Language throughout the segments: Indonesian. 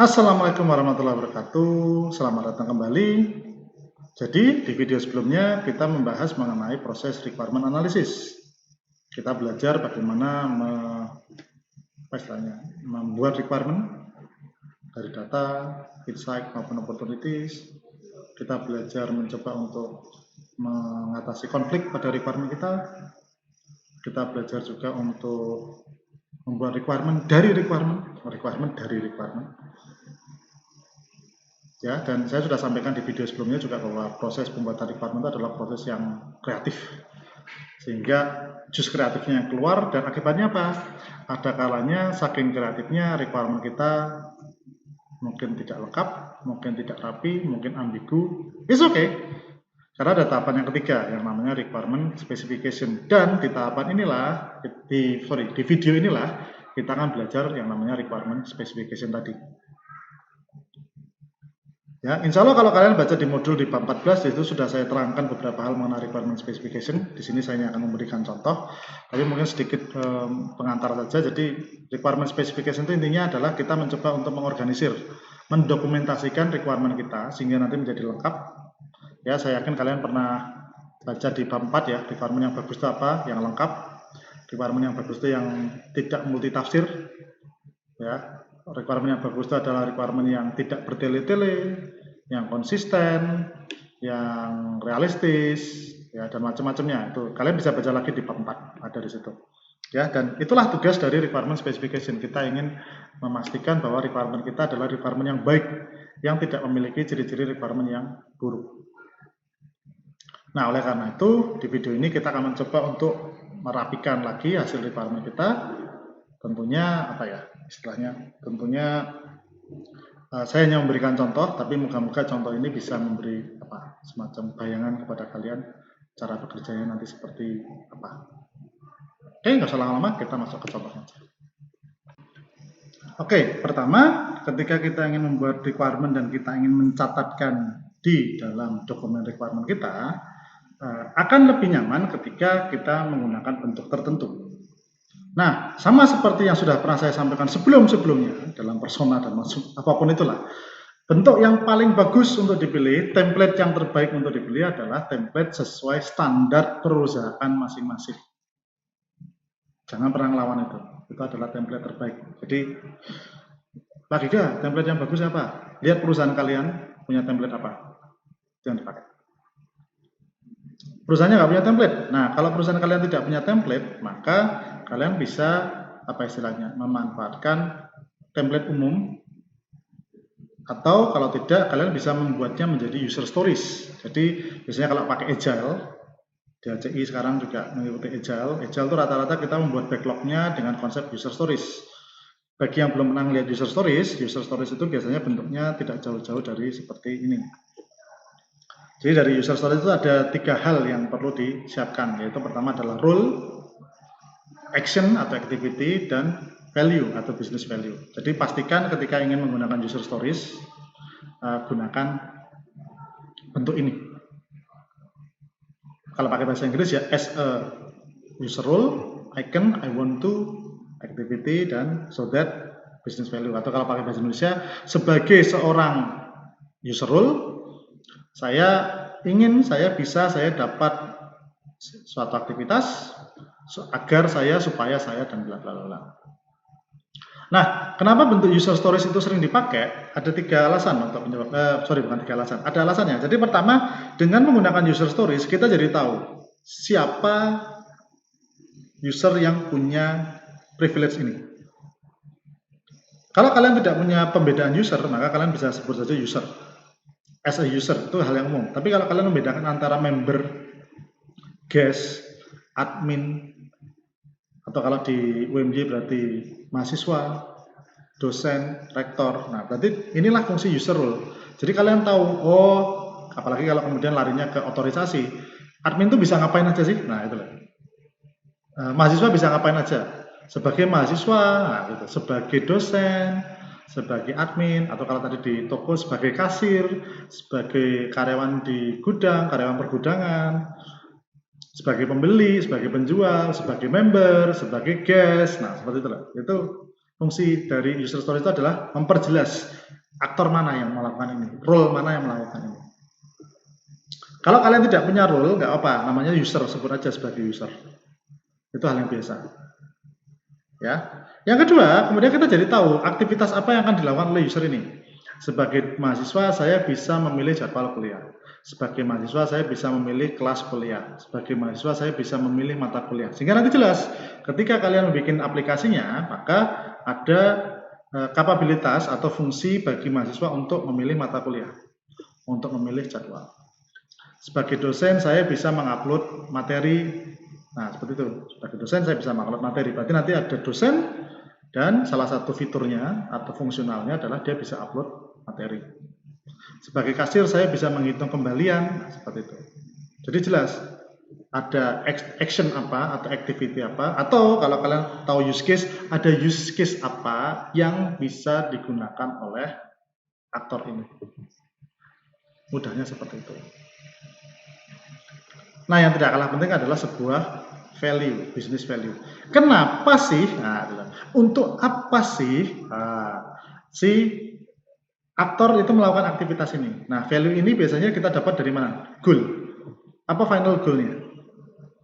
Assalamualaikum warahmatullahi wabarakatuh. Selamat datang kembali. Jadi di video sebelumnya kita membahas mengenai proses requirement analysis. Kita belajar bagaimana membuat requirement dari data, insight maupun opportunities. Kita belajar mencoba untuk mengatasi konflik pada requirement kita. Kita belajar juga untuk membuat requirement dari requirement dari requirement. Ya, dan saya sudah sampaikan di video sebelumnya juga bahwa proses pembuatan requirement adalah proses yang kreatif, sehingga jus kreatifnya yang keluar, dan akibatnya apa? Ada kalanya saking kreatifnya requirement kita mungkin tidak lengkap, mungkin tidak rapi, mungkin ambigu. It's okay, karena ada tahapan yang ketiga yang namanya requirement specification, dan di tahapan inilah, di video inilah kita akan belajar yang namanya requirement specification tadi. Ya, insya Allah kalau kalian baca di modul di bab 14 itu sudah saya terangkan beberapa hal mengenai requirement specification. Di sini saya akan memberikan contoh, tapi mungkin sedikit pengantar saja. Jadi requirement specification itu intinya adalah kita mencoba untuk mengorganisir, mendokumentasikan requirement kita sehingga nanti menjadi lengkap. Ya, saya yakin kalian pernah baca di bab 4 ya, requirement yang bagus itu apa, yang lengkap. Requirement yang bagus itu yang tidak multitafsir. Ya, requirement yang bagus itu adalah requirement yang tidak bertele-tele, yang konsisten, yang realistis, ya, dan macam-macamnya. Itu kalian bisa baca lagi di bab 4, ada di situ. Ya, dan itulah tugas dari requirement specification. Kita ingin memastikan bahwa requirement kita adalah requirement yang baik, yang tidak memiliki ciri-ciri requirement yang buruk. Nah, oleh karena itu, di video ini kita akan mencoba untuk merapikan lagi hasil requirement kita. Tentunya apa ya istilahnya, tentunya saya hanya memberikan contoh, tapi moga-moga contoh ini bisa memberi semacam bayangan kepada kalian cara bekerjanya nanti seperti apa. Oke, nggak usah lama-lama, kita masuk ke contohnya. Oke, pertama ketika kita ingin membuat requirement dan kita ingin mencatatkan di dalam dokumen requirement kita, akan lebih nyaman ketika kita menggunakan bentuk tertentu. Nah, sama seperti yang sudah pernah saya sampaikan sebelum-sebelumnya dalam persona dan apapun itulah, bentuk yang paling bagus untuk dipilih, template yang terbaik untuk dipilih adalah template sesuai standar perusahaan masing-masing. Jangan pernah ngelawan itu adalah template terbaik. Jadi, Pak Giga, template yang bagus apa? Lihat perusahaan kalian punya template apa, jangan dipakai. Perusahaannya nggak punya template. Nah, kalau perusahaan kalian tidak punya template, maka kalian bisa memanfaatkan template umum, atau kalau tidak kalian bisa membuatnya menjadi user stories. Jadi biasanya kalau pakai Agile, di ACI sekarang juga mengikuti Agile itu rata-rata kita membuat backlognya dengan konsep user stories. Bagi yang belum pernah lihat user stories itu biasanya bentuknya tidak jauh-jauh dari seperti ini. Jadi dari user stories itu ada 3 hal yang perlu disiapkan, yaitu pertama adalah role, action atau activity, dan value atau business value. Jadi pastikan ketika ingin menggunakan user stories, gunakan bentuk ini. Kalau pakai bahasa Inggris ya, as a user role, icon, I want to, activity, dan so that business value. Atau kalau pakai bahasa Indonesia, sebagai seorang user role, saya dapat suatu aktivitas supaya saya dan bla bla bla. Nah, kenapa bentuk user stories itu sering dipakai? Ada 3 alasan untuk bukan 3 alasan. Ada alasannya. Jadi pertama, dengan menggunakan user stories kita jadi tahu siapa user yang punya privilege ini. Kalau kalian tidak punya pembedaan user, maka kalian bisa sebut saja user. As a user itu hal yang umum. Tapi kalau kalian membedakan antara member, guest, admin, atau kalau di UMY berarti mahasiswa, dosen, rektor. Nah, berarti inilah fungsi user role. Jadi kalian tahu, apalagi kalau kemudian larinya ke otorisasi, admin itu bisa ngapain aja sih? Nah, itulah. Mahasiswa bisa ngapain aja? Sebagai mahasiswa, nah, gitu. Sebagai dosen, sebagai admin, atau kalau tadi di toko sebagai kasir, sebagai karyawan di gudang, karyawan pergudangan, sebagai pembeli, sebagai penjual, sebagai member, sebagai guest. Nah, seperti itulah. Itu fungsi dari user story itu adalah memperjelas aktor mana yang melakukan ini, role mana yang melakukan ini. Kalau kalian tidak punya role, nggak apa, namanya user, sebut aja sebagai user. Itu hal yang biasa. Ya. Yang kedua, kemudian kita jadi tahu aktivitas apa yang akan dilakukan oleh user ini. Sebagai mahasiswa, saya bisa memilih jadwal kuliah. Sebagai mahasiswa, saya bisa memilih kelas kuliah. Sebagai mahasiswa, saya bisa memilih mata kuliah. Sehingga nanti jelas, ketika kalian membuat aplikasinya, maka ada kapabilitas atau fungsi bagi mahasiswa untuk memilih mata kuliah, untuk memilih jadwal. Sebagai dosen, saya bisa mengupload materi. Nah, seperti itu. Sebagai dosen, saya bisa mengupload materi. Berarti nanti ada dosen, dan salah satu fiturnya atau fungsionalnya adalah dia bisa upload materi. Sebagai kasir, saya bisa menghitung kembalian. Seperti itu. Jadi jelas, ada action apa, atau activity apa, atau kalau kalian tahu use case, ada use case apa yang bisa digunakan oleh aktor ini. Mudahnya seperti itu. Nah, yang tidak kalah penting adalah sebuah value, business value. Kenapa sih? Nah, untuk apa sih si aktor itu melakukan aktivitas ini? Nah, value ini biasanya kita dapat dari mana? Goal. Apa final goal-nya?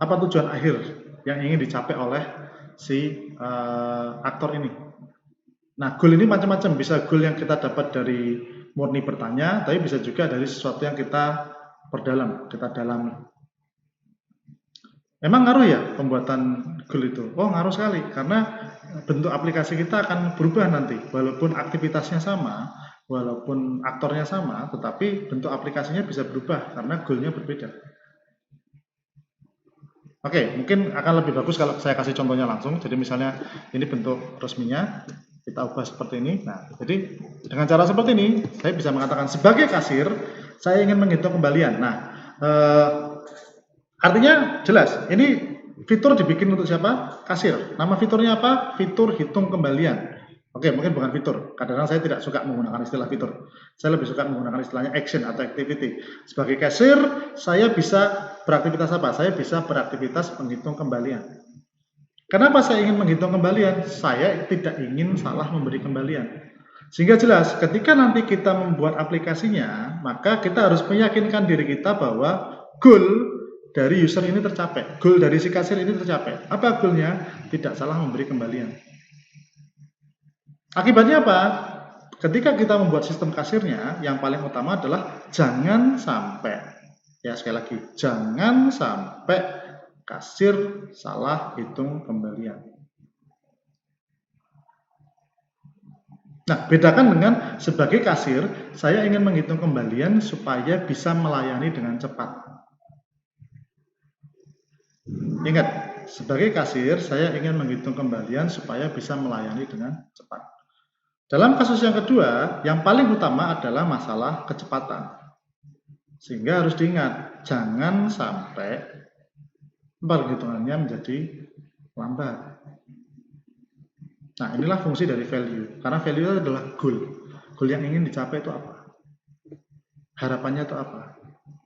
Apa tujuan akhir yang ingin dicapai oleh si aktor ini? Nah, goal ini macam-macam. Bisa goal yang kita dapat dari murni bertanya, tapi bisa juga dari sesuatu yang kita perdalam, kita dalami. Memang ngaruh ya pembuatan goal itu? Oh, ngaruh sekali, karena bentuk aplikasi kita akan berubah nanti. Walaupun aktivitasnya sama, walaupun aktornya sama, tetapi bentuk aplikasinya bisa berubah karena goalnya berbeda. Oke, mungkin akan lebih bagus kalau saya kasih contohnya langsung. Jadi misalnya ini bentuk resminya, kita ubah seperti ini. Nah, jadi dengan cara seperti ini, saya bisa mengatakan sebagai kasir, saya ingin menghitung kembalian. Nah, artinya jelas, ini fitur dibikin untuk siapa? Kasir. Nama fiturnya apa? Fitur hitung kembalian. Oke, mungkin bukan fitur. Kadang-kadang saya tidak suka menggunakan istilah fitur. Saya lebih suka menggunakan istilahnya action atau activity. Sebagai kasir, saya bisa beraktivitas apa? Saya bisa beraktivitas menghitung kembalian. Kenapa saya ingin menghitung kembalian? Saya tidak ingin salah memberi kembalian. Sehingga jelas, ketika nanti kita membuat aplikasinya, maka kita harus meyakinkan diri kita bahwa goal dari user ini tercapai, goal dari si kasir ini tercapai. Apa goalnya? Tidak salah memberi kembalian. Akibatnya apa? Ketika kita membuat sistem kasirnya, yang paling utama adalah jangan sampai, ya sekali lagi, jangan sampai kasir salah hitung kembalian. Nah, bedakan dengan sebagai kasir, saya ingin menghitung kembalian supaya bisa melayani dengan cepat. Ingat, sebagai kasir, saya ingin menghitung kembalian supaya bisa melayani dengan cepat. Dalam kasus yang kedua, yang paling utama adalah masalah kecepatan. Sehingga harus diingat, jangan sampai perhitungannya menjadi lambat. Nah, inilah fungsi dari value. Karena value itu adalah goal. Goal yang ingin dicapai itu apa? Harapannya itu apa?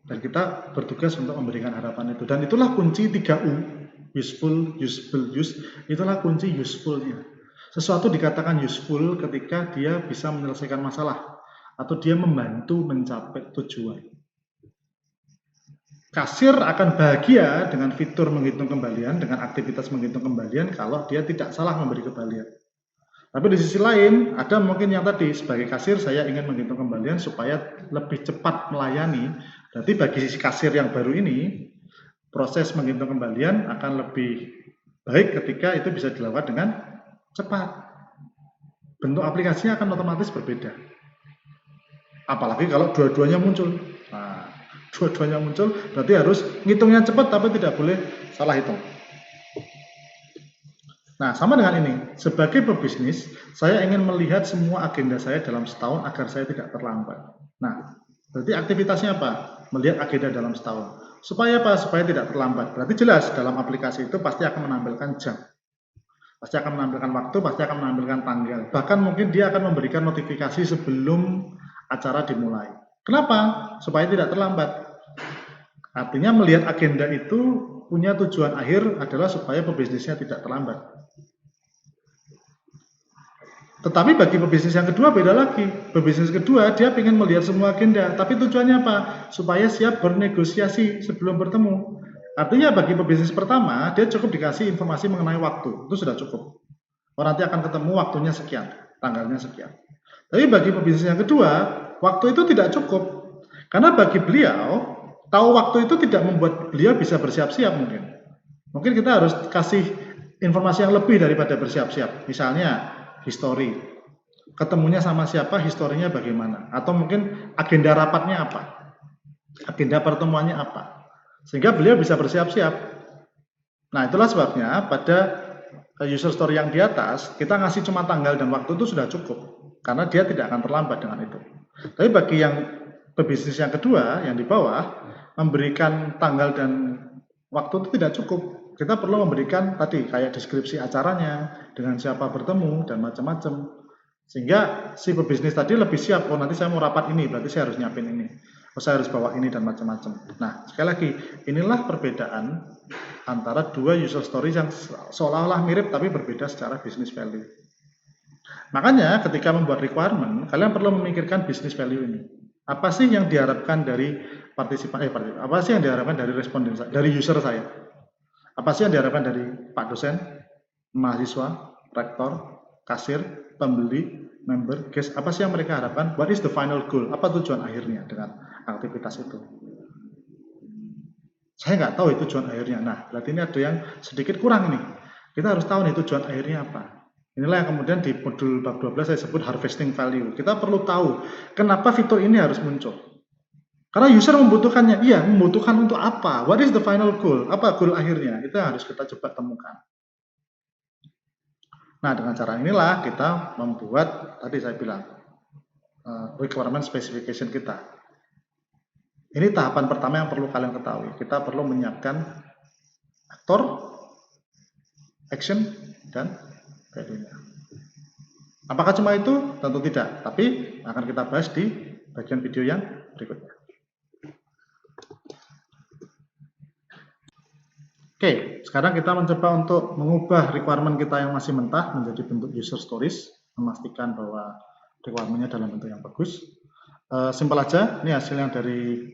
Dan kita bertugas untuk memberikan harapan itu. Dan itulah kunci 3U. Useful, useful, use. Itulah kunci usefulnya. Sesuatu dikatakan useful ketika dia bisa menyelesaikan masalah. Atau dia membantu mencapai tujuan. Kasir akan bahagia dengan fitur menghitung kembalian, dengan aktivitas menghitung kembalian kalau dia tidak salah memberi kembalian. Tapi di sisi lain, ada mungkin yang tadi, sebagai kasir saya ingin menghitung kembalian supaya lebih cepat melayani. Berarti bagi sisi kasir yang baru ini, proses menghitung kembalian akan lebih baik ketika itu bisa dilakukan dengan cepat. Bentuk aplikasinya akan otomatis berbeda. Apalagi kalau dua-duanya muncul. Nah, dua-duanya muncul berarti harus ngitungnya cepat tapi tidak boleh salah hitung. Nah, sama dengan ini, sebagai pebisnis, saya ingin melihat semua agenda saya dalam setahun agar saya tidak terlambat. Nah, berarti aktivitasnya apa? Melihat agenda dalam setahun. Supaya apa? Supaya tidak terlambat. Berarti jelas, dalam aplikasi itu pasti akan menampilkan jam. Pasti akan menampilkan waktu, pasti akan menampilkan tanggal. Bahkan mungkin dia akan memberikan notifikasi sebelum acara dimulai. Kenapa? Supaya tidak terlambat. Artinya melihat agenda itu punya tujuan akhir adalah supaya pebisnisnya tidak terlambat. Tetapi bagi pebisnis yang kedua beda lagi. Pebisnis kedua dia ingin melihat semua agenda, tapi tujuannya apa? Supaya siap bernegosiasi sebelum bertemu. Artinya bagi pebisnis pertama, dia cukup dikasih informasi mengenai waktu, itu sudah cukup. Oh, nanti akan ketemu waktunya sekian, tanggalnya sekian. Tapi bagi pebisnis yang kedua, waktu itu tidak cukup. Karena bagi beliau, tahu waktu itu tidak membuat beliau bisa bersiap-siap mungkin. Mungkin kita harus kasih informasi yang lebih daripada bersiap-siap. Misalnya, histori. Ketemunya sama siapa, historinya bagaimana. Atau mungkin agenda rapatnya apa. Agenda pertemuannya apa. Sehingga beliau bisa bersiap-siap. Nah, itulah sebabnya pada user story yang di atas, kita ngasih cuma tanggal dan waktu itu sudah cukup. Karena dia tidak akan terlambat dengan itu. Tapi bagi yang pebisnis yang kedua, yang di bawah, memberikan tanggal dan waktu itu tidak cukup. Kita perlu memberikan tadi kayak deskripsi acaranya, dengan siapa bertemu, dan macam-macam. Sehingga si pebisnis tadi lebih siap, oh nanti saya mau rapat ini, berarti saya harus nyiapin ini. Oh saya harus bawa ini dan macam-macam. Nah, sekali lagi, inilah perbedaan antara dua user stories yang seolah-olah mirip tapi berbeda secara business value. Makanya ketika membuat requirement, kalian perlu memikirkan business value ini. Apa sih yang diharapkan dari apa sih yang diharapkan dari responden dari user saya? Apa sih yang diharapkan dari Pak dosen, mahasiswa, rektor, kasir, pembeli, member, guest? Apa sih yang mereka harapkan? What is the final goal? Apa tujuan akhirnya dengan aktivitas itu? Saya nggak tahu itu tujuan akhirnya. Nah, berarti ini ada yang sedikit kurang nih. Kita harus tahu nih tujuan akhirnya apa. Inilah yang kemudian di modul bab 12 saya sebut harvesting value. Kita perlu tahu kenapa fitur ini harus muncul. Karena user membutuhkannya. Iya, membutuhkan untuk apa? What is the final goal? Apa goal akhirnya? Itu yang harus kita coba temukan. Nah, dengan cara inilah kita membuat, tadi saya bilang, requirement specification kita. Ini tahapan pertama yang perlu kalian ketahui. Kita perlu menyiapkan aktor, action, dan value-nya. Apakah cuma itu? Tentu tidak. Tapi akan kita bahas di bagian video yang berikutnya. Oke, sekarang kita mencoba untuk mengubah requirement kita yang masih mentah menjadi bentuk user stories, memastikan bahwa requirement-nya dalam bentuk yang bagus. Simpel aja, ini hasil yang dari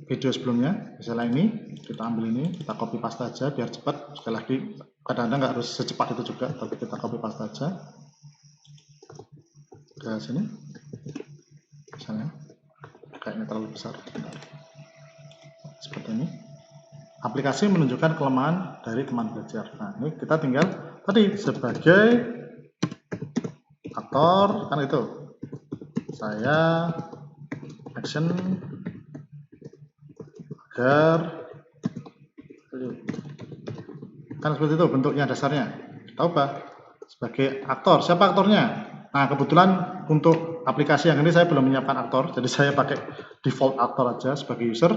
video sebelumnya. Misalnya ini, kita ambil ini, kita copy paste aja biar cepat. Sekali lagi, kadang-kadang nggak harus secepat itu juga, tapi kita copy paste aja ke sini. Misalnya, kayaknya terlalu besar. Seperti ini. Aplikasi menunjukkan kelemahan dari teman belajar. Nah, ini kita tinggal tadi sebagai aktor, kan itu. Saya action agar kan seperti itu bentuknya dasarnya. Tahu Pak? Sebagai aktor. Siapa aktornya? Nah, kebetulan untuk aplikasi yang ini saya belum menyiapkan aktor, jadi saya pakai default aktor aja sebagai user.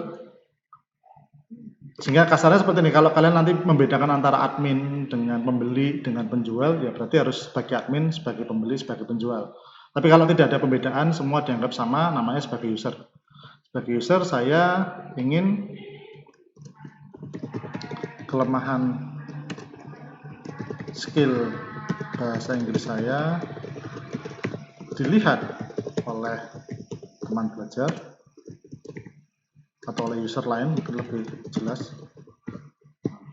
Sehingga kasarnya seperti ini, kalau kalian nanti membedakan antara admin dengan pembeli dengan penjual, ya berarti harus sebagai admin, sebagai pembeli, sebagai penjual. Tapi kalau tidak ada pembedaan, semua dianggap sama, namanya sebagai user. Sebagai user, saya ingin kelemahan skill bahasa Inggris saya dilihat oleh teman belajar atau oleh user lain, mungkin lebih jelas.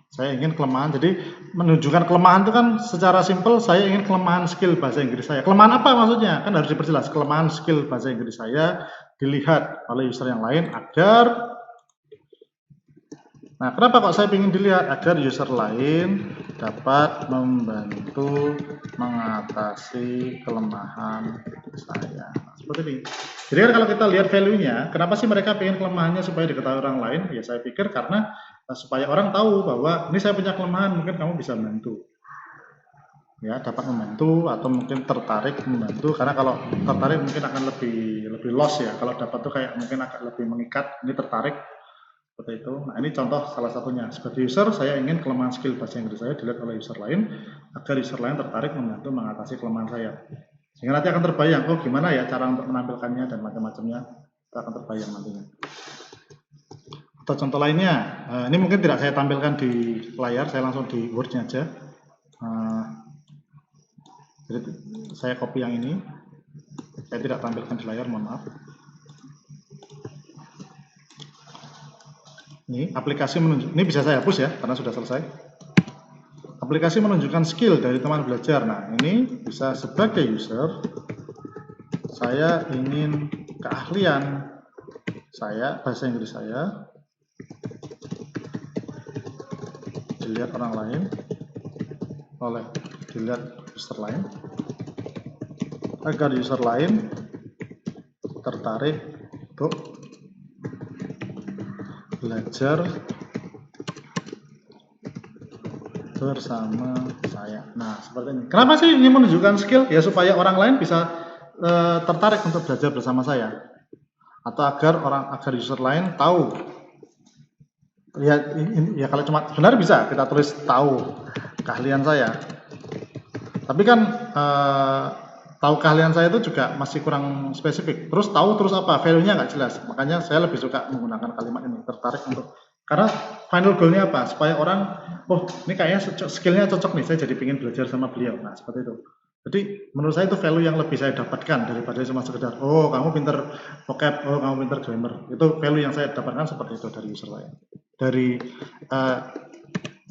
Saya ingin kelemahan, jadi menunjukkan kelemahan itu kan secara simpel, saya ingin kelemahan skill bahasa Inggris saya. Kelemahan apa maksudnya? Kan harus diperjelas. Kelemahan skill bahasa Inggris saya dilihat oleh user yang lain agar, nah kenapa kok saya ingin dilihat? Agar user lain dapat membantu mengatasi kelemahan saya. Seperti ini. Jadi kan kalau kita lihat value-nya, kenapa sih mereka pengen kelemahannya supaya diketahui orang lain? Ya saya pikir karena supaya orang tahu bahwa ini saya punya kelemahan, mungkin kamu bisa membantu. Ya, dapat membantu atau mungkin tertarik membantu, karena kalau tertarik mungkin akan lebih loss ya. Kalau dapat tuh kayak mungkin agak lebih mengikat, ini tertarik seperti itu. Nah, ini contoh salah satunya. Sebagai user, saya ingin kelemahan skill bahasa Inggris saya dilihat oleh user lain agar user lain tertarik membantu mengatasi kelemahan saya. Sehingga nanti akan terbayang, oh gimana ya cara untuk menampilkannya dan macam-macamnya, itu akan terbayang nantinya. Atau contoh lainnya, ini mungkin tidak saya tampilkan di layar, saya langsung di Word-nya aja. Jadi saya copy yang ini, saya tidak tampilkan di layar, mohon maaf. Ini aplikasi menunjuk, ini bisa saya hapus ya karena sudah selesai. Aplikasi menunjukkan skill dari teman belajar. Nah, ini bisa sebagai user, saya ingin keahlian saya, bahasa Inggris saya, dilihat orang lain, dilihat user lain, agar user lain tertarik untuk belajar bersama saya. Nah, seperti ini. Kenapa sih ini menunjukkan skill? Ya supaya orang lain bisa tertarik untuk belajar bersama saya, atau agar user lain tahu. Ya kalau cuma sebenarnya bisa kita tulis tahu keahlian saya. Tapi kan tahu keahlian saya itu juga masih kurang spesifik. Terus tahu terus apa? Value-nya nggak jelas. Makanya saya lebih suka menggunakan kalimat ini, tertarik untuk. Karena final goal-nya apa? Supaya orang, oh ini kayaknya skill-nya cocok nih, saya jadi ingin belajar sama beliau. Nah seperti itu. Jadi menurut saya itu value yang lebih saya dapatkan daripada cuma sekedar, oh kamu pinter vocab, oh kamu pinter grammar. Itu value yang saya dapatkan seperti itu dari user saya, dari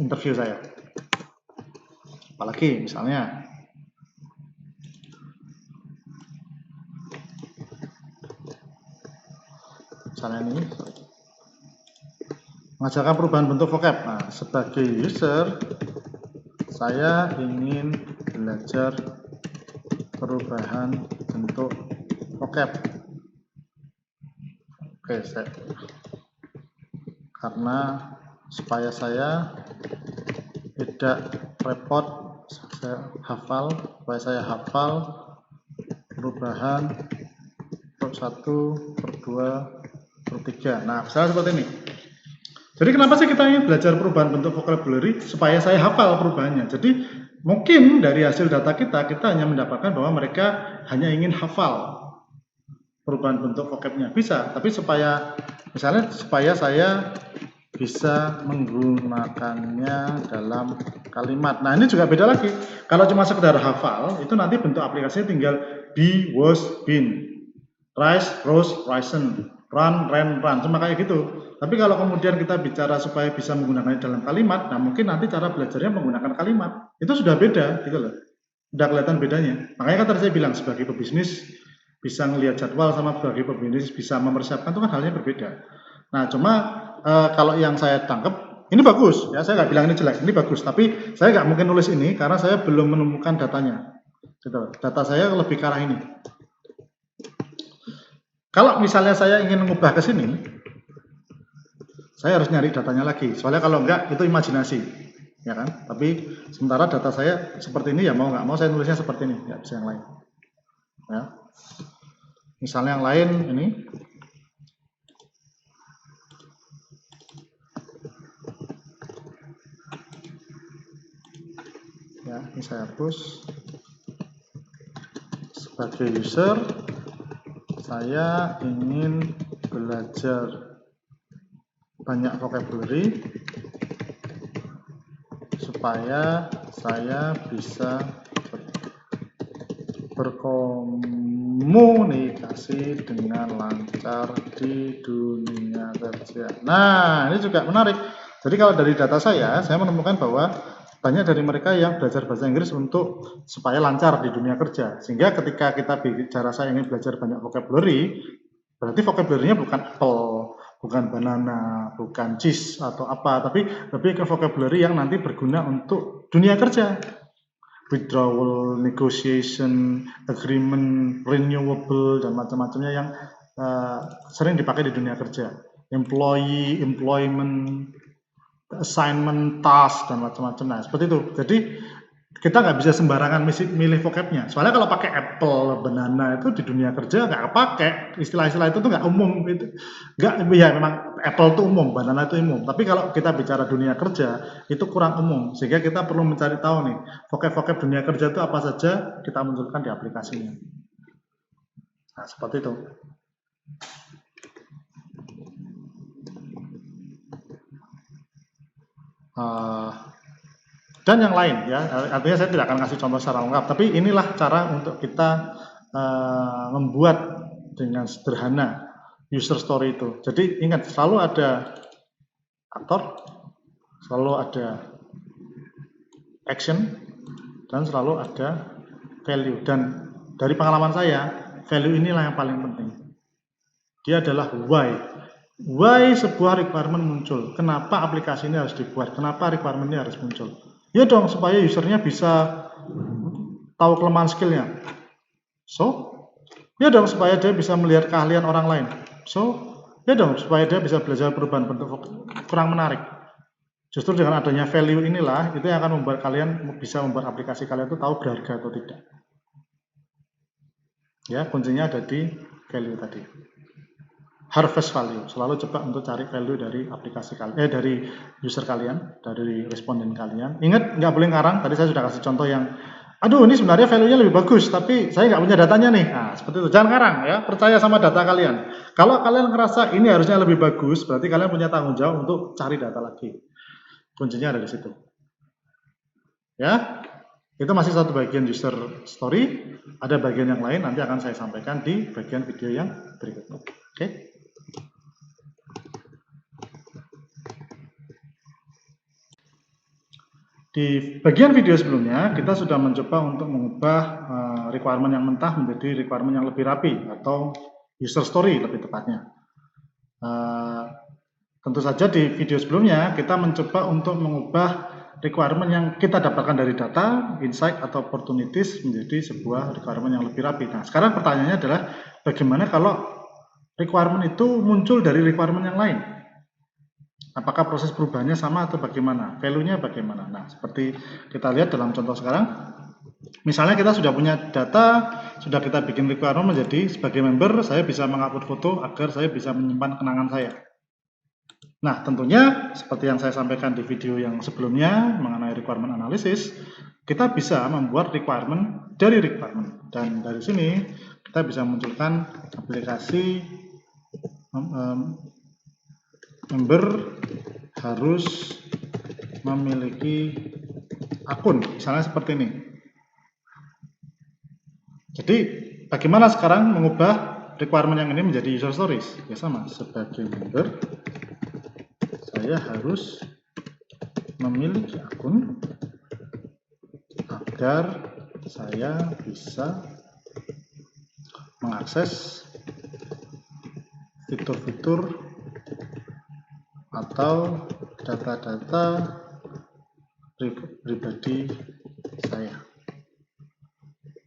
interview saya. Apalagi misalnya ini mengajarkan perubahan bentuk vocab. Nah, sebagai user saya ingin belajar perubahan bentuk vocab. Oke, karena supaya saya tidak repot, supaya saya hafal perubahan per 1, per 2, per 3. Nah, misalnya seperti ini. Jadi kenapa sih kita ingin belajar perubahan bentuk vocabulary? Supaya saya hafal perubahannya. Jadi mungkin dari hasil data kita hanya mendapatkan bahwa mereka hanya ingin hafal perubahan bentuk vocabnya. Bisa, tapi supaya saya bisa menggunakannya dalam kalimat. Nah ini juga beda lagi. Kalau cuma sekedar hafal, itu nanti bentuk aplikasinya tinggal be, was, been, rise, rose, risen, run, ran, run, cuma kayak gitu. Tapi kalau kemudian kita bicara supaya bisa menggunakannya dalam kalimat, nah mungkin nanti cara belajarnya menggunakan kalimat. Itu sudah beda gitu loh. Udah kelihatan bedanya. Makanya kan tadi saya bilang sebagai pebisnis bisa ngelihat jadwal sama sebagai pebisnis bisa mempersiapkan itu kan halnya berbeda. Nah, cuma kalau yang saya tangkap ini bagus ya, saya nggak bilang ini jelek, ini bagus. Tapi saya nggak mungkin nulis ini karena saya belum menemukan datanya. Gitu. Data saya lebih ke arah ini. Kalau misalnya saya ingin mengubah ke sini, saya harus nyari datanya lagi. Soalnya kalau enggak itu imajinasi, ya kan? Tapi sementara data saya seperti ini ya mau nggak mau saya nulisnya seperti ini, nggak bisa yang lain. Ya. Misalnya yang lain ini. Ya, ini saya hapus. Sebagai user, saya ingin belajar banyak vocabulary supaya saya bisa berkomunikasi dengan lancar di dunia kerja. Nah, ini juga menarik. Jadi kalau dari data saya menemukan bahwa banyak dari mereka yang belajar bahasa Inggris untuk supaya lancar di dunia kerja. Sehingga ketika kita bicara saya ingin belajar banyak vocabulary, berarti vocabulary-nya bukan apple, bukan banana, bukan cheese atau apa, tapi lebih ke vocabulary yang nanti berguna untuk dunia kerja. Withdrawal, negotiation, agreement, renewable, dan macam-macamnya yang sering dipakai di dunia kerja. Employee, employment, assignment, task, dan macam-macam. Nah, seperti itu. Jadi kita nggak bisa sembarangan milih vocabnya. Soalnya kalau pakai apple, banana itu di dunia kerja nggak pakai. Istilah-istilah itu tuh nggak umum. Itu nggak, ya memang apple itu umum, banana itu umum. Tapi kalau kita bicara dunia kerja itu kurang umum. Sehingga kita perlu mencari tahu nih vocab-vocab dunia kerja itu apa saja kita munculkan di aplikasinya. Nah seperti itu. dan yang lain ya. Artinya saya tidak akan kasih contoh secara lengkap, tapi inilah cara untuk kita membuat dengan sederhana user story itu. Jadi ingat, selalu ada aktor, selalu ada action, dan selalu ada value. Dan dari pengalaman saya, value inilah yang paling penting. Dia adalah why. Why sebuah requirement muncul? Kenapa aplikasi ini harus dibuat? Kenapa requirement ini harus muncul? Ya dong, supaya usernya bisa tahu kelemahan skillnya. So, ya dong, supaya dia bisa melihat keahlian orang lain. So, ya dong, supaya dia bisa belajar perubahan bentuk kurang menarik. Justru dengan adanya value inilah, itu yang akan membuat kalian bisa membuat aplikasi kalian itu tahu berharga atau tidak. Ya, kuncinya ada di value tadi. Harvest value, selalu coba untuk cari value dari aplikasi kalian, dari user kalian, dari responden kalian. Ingat, nggak boleh ngarang. Tadi saya sudah kasih contoh yang, aduh ini sebenarnya value-nya lebih bagus, tapi saya nggak punya datanya nih. Nah, seperti itu. Jangan ngarang ya, percaya sama data kalian. Kalau kalian ngerasa ini harusnya lebih bagus, berarti kalian punya tanggung jawab untuk cari data lagi. Kuncinya ada di situ. Ya, itu masih satu bagian user story. Ada bagian yang lain nanti akan saya sampaikan di bagian video yang berikutnya. Oke. Di bagian video sebelumnya, kita sudah mencoba untuk mengubah requirement yang mentah menjadi requirement yang lebih rapi atau user story lebih tepatnya. Tentu saja di video sebelumnya kita mencoba untuk mengubah requirement yang kita dapatkan dari data, insight, atau opportunities menjadi sebuah requirement yang lebih rapi. Nah, sekarang pertanyaannya adalah bagaimana kalau requirement itu muncul dari requirement yang lain? Apakah proses perubahannya sama atau bagaimana? Value-nya bagaimana? Nah, seperti kita lihat dalam contoh sekarang, misalnya kita sudah punya data, sudah kita bikin requirement menjadi sebagai member, saya bisa mengupload foto agar saya bisa menyimpan kenangan saya. Nah, tentunya seperti yang saya sampaikan di video yang sebelumnya mengenai requirement analysis, kita bisa membuat requirement dari requirement. Dan dari sini kita bisa munculkan aplikasi member harus memiliki akun, misalnya seperti ini. Jadi bagaimana sekarang mengubah requirement yang ini menjadi user stories? Ya sama, sebagai member saya harus memiliki akun agar saya bisa mengakses fitur-fitur atau data-data pribadi saya.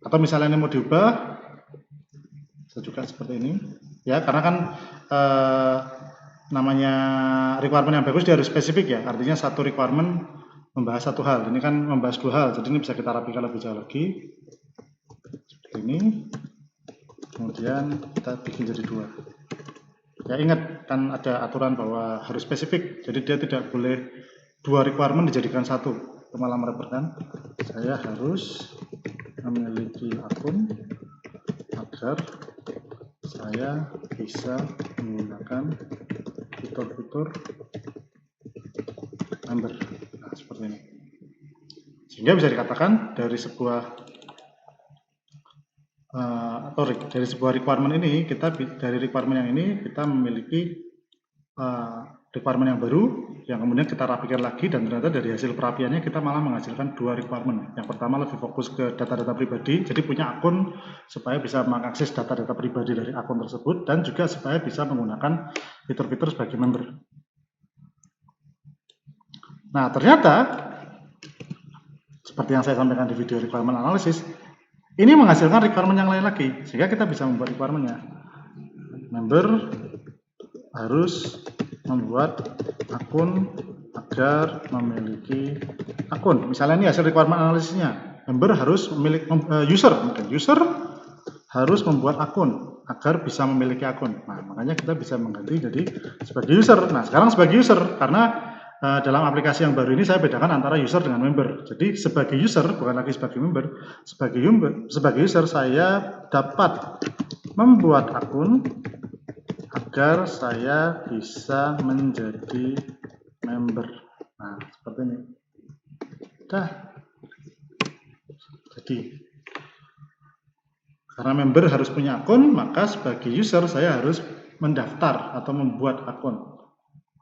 Atau misalnya ini mau diubah, saya juga seperti ini. Ya, karena kan namanya requirement yang bagus dia harus spesifik ya. Artinya satu requirement membahas satu hal. Ini kan membahas dua hal, jadi ini bisa kita rapikan lebih jauh lagi. Seperti ini. Kemudian kita bikin jadi dua. Ya ingat, kan ada aturan bahwa harus spesifik, jadi dia tidak boleh dua requirement dijadikan satu, itu malah merepotkan. Saya harus memiliki akun agar saya bisa menggunakan fitur-fitur member. Nah, seperti ini. Sehingga bisa dikatakan dari sebuah dari sebuah requirement ini, dari requirement yang ini kita memiliki requirement yang baru yang kemudian kita rapikan lagi, dan ternyata dari hasil perapiannya kita malah menghasilkan dua requirement. Yang pertama lebih fokus ke data-data pribadi, jadi punya akun supaya bisa mengakses data-data pribadi dari akun tersebut, dan juga supaya bisa menggunakan fitur-fitur sebagai member. Nah, ternyata seperti yang saya sampaikan di video requirement analysis, ini menghasilkan requirement yang lain lagi, sehingga kita bisa membuat requirement-nya. Member harus membuat akun agar memiliki akun. Misalnya ini hasil requirement analisisnya. Member harus memiliki user harus membuat akun agar bisa memiliki akun. Nah, makanya kita bisa mengganti jadi sebagai user. Nah, sekarang sebagai user karena dalam aplikasi yang baru ini saya bedakan antara user dengan member. Jadi sebagai user, bukan lagi sebagai member. Sebagai user saya dapat membuat akun agar saya bisa menjadi member. Nah, seperti ini. Dah. Jadi karena member harus punya akun, maka sebagai user saya harus mendaftar atau membuat akun